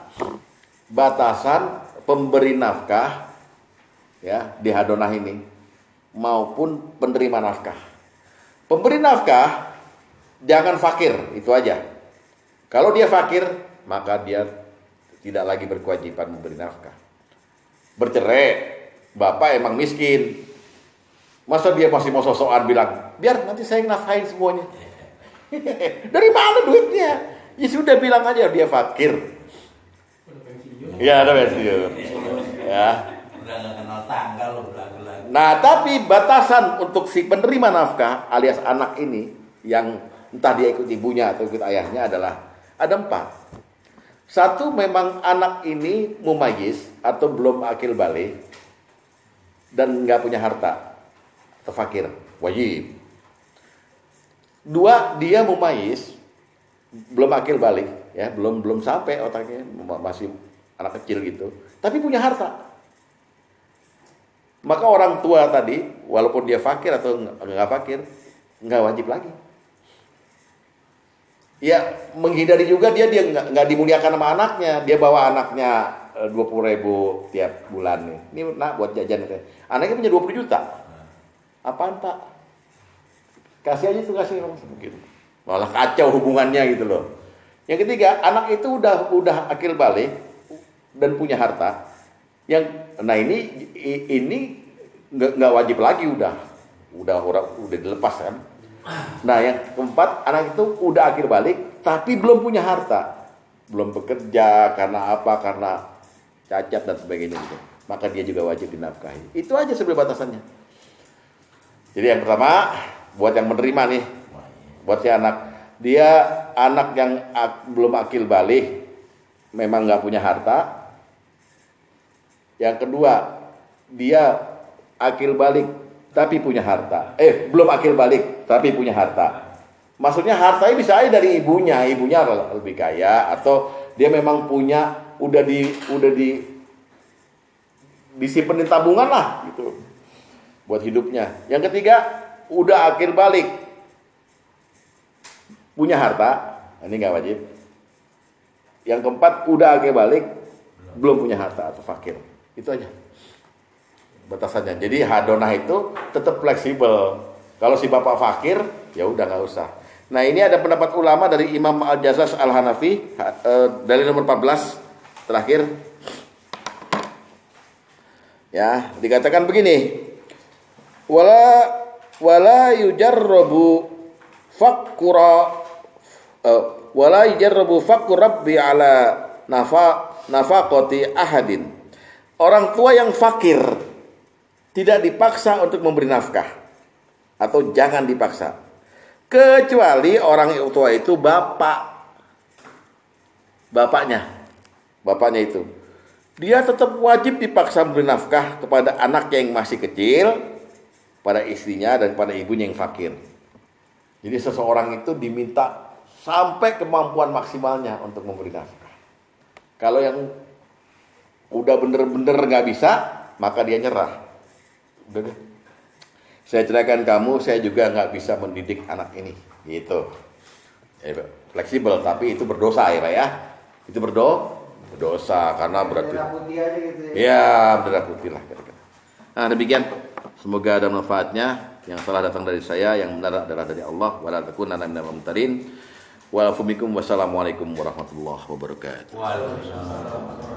pemberi nafkah ya di hadonah ini maupun penerima nafkah. Pemberi nafkah jangan fakir, itu aja. Kalau dia fakir, maka dia tidak lagi berkewajiban memberi nafkah. Bercerai, bapak emang miskin. Masa dia masih mau sosokan bilang, biar nanti saya nafkahin semuanya. Dari mana duitnya? Ya sudah bilang aja dia fakir. Ya, ada pensiun. Ya. Udah nggak kenal tanggal loh, belagu-lagu. Nah, tapi batasan untuk si penerima nafkah alias anak ini yang entah dia ikut ibunya atau ikut ayahnya adalah ada 4. Satu, memang anak ini mumayyiz atau belum akil balik dan nggak punya harta atau fakir, wajib. 2, dia mumayyiz belum akil balik, ya belum sampai otaknya, masih anak kecil gitu, tapi punya harta. Maka orang tua tadi, walaupun dia fakir atau nggak fakir, nggak wajib lagi. Ya menghindari juga dia nggak dimuliakan sama anaknya. Dia bawa anaknya 20.000 tiap bulan nih. Ini nak buat jajan. Anaknya punya 20 juta. Apaan Pak? Kasih aja tuh, kasih gitu. Malah kacau hubungannya gitu loh. Yang ketiga, anak itu udah akil balik, dan punya harta, yang nah ini nggak wajib lagi, udah dilepas kan. Nah yang keempat, anak itu udah akil balik tapi belum punya harta, belum bekerja karena apa, karena cacat dan sebagainya gitu, maka dia juga wajib dinafkahi. Itu aja sebenarnya batasannya. Jadi yang pertama buat yang menerima nih, buat si anak, dia anak yang belum akil balik, memang nggak punya harta. Yang kedua, dia akil balik tapi punya harta. Belum akil balik tapi punya harta. Maksudnya hartanya bisa aja dari ibunya lebih kaya, atau dia memang punya udah disimpan di tabungan lah gitu buat hidupnya. Yang ketiga, udah akil balik punya harta, ini nggak wajib. Yang keempat, udah akil balik belum punya harta atau fakir. Itu aja batasannya. Jadi hadonah itu tetap fleksibel. Kalau si bapak fakir, ya udah nggak usah. Nah ini ada pendapat ulama dari Imam Al-Jazaz Al-Hanafi, dari nomor 14 terakhir. Ya, dikatakan begini, wala yujarrabu fakku rabbi ala nafaqati ahadin. Orang tua yang fakir tidak dipaksa untuk memberi nafkah, atau jangan dipaksa, kecuali orang tua itu bapaknya itu, dia tetap wajib dipaksa memberi nafkah kepada anaknya yang masih kecil, pada istrinya dan pada ibunya yang fakir. Jadi seseorang itu diminta sampai kemampuan maksimalnya untuk memberi nafkah. Kalau yang udah bener-bener nggak bisa, maka dia nyerah. Udah deh, saya ceraikan kamu, saya juga nggak bisa mendidik anak ini, gitu. Fleksibel, tapi itu berdosa ya Pak ya. Itu berdosa karena berarti. Bendera putih aja gitu ya. Ya, bendera putih lah kira-kira. Nah demikian, semoga ada manfaatnya. Yang salah datang dari saya, yang benar adalah dari Allah. Wala takunanna minal mumtarin. Wassalamualaikum warahmatullahi wabarakatuh. Waalaikumsalam.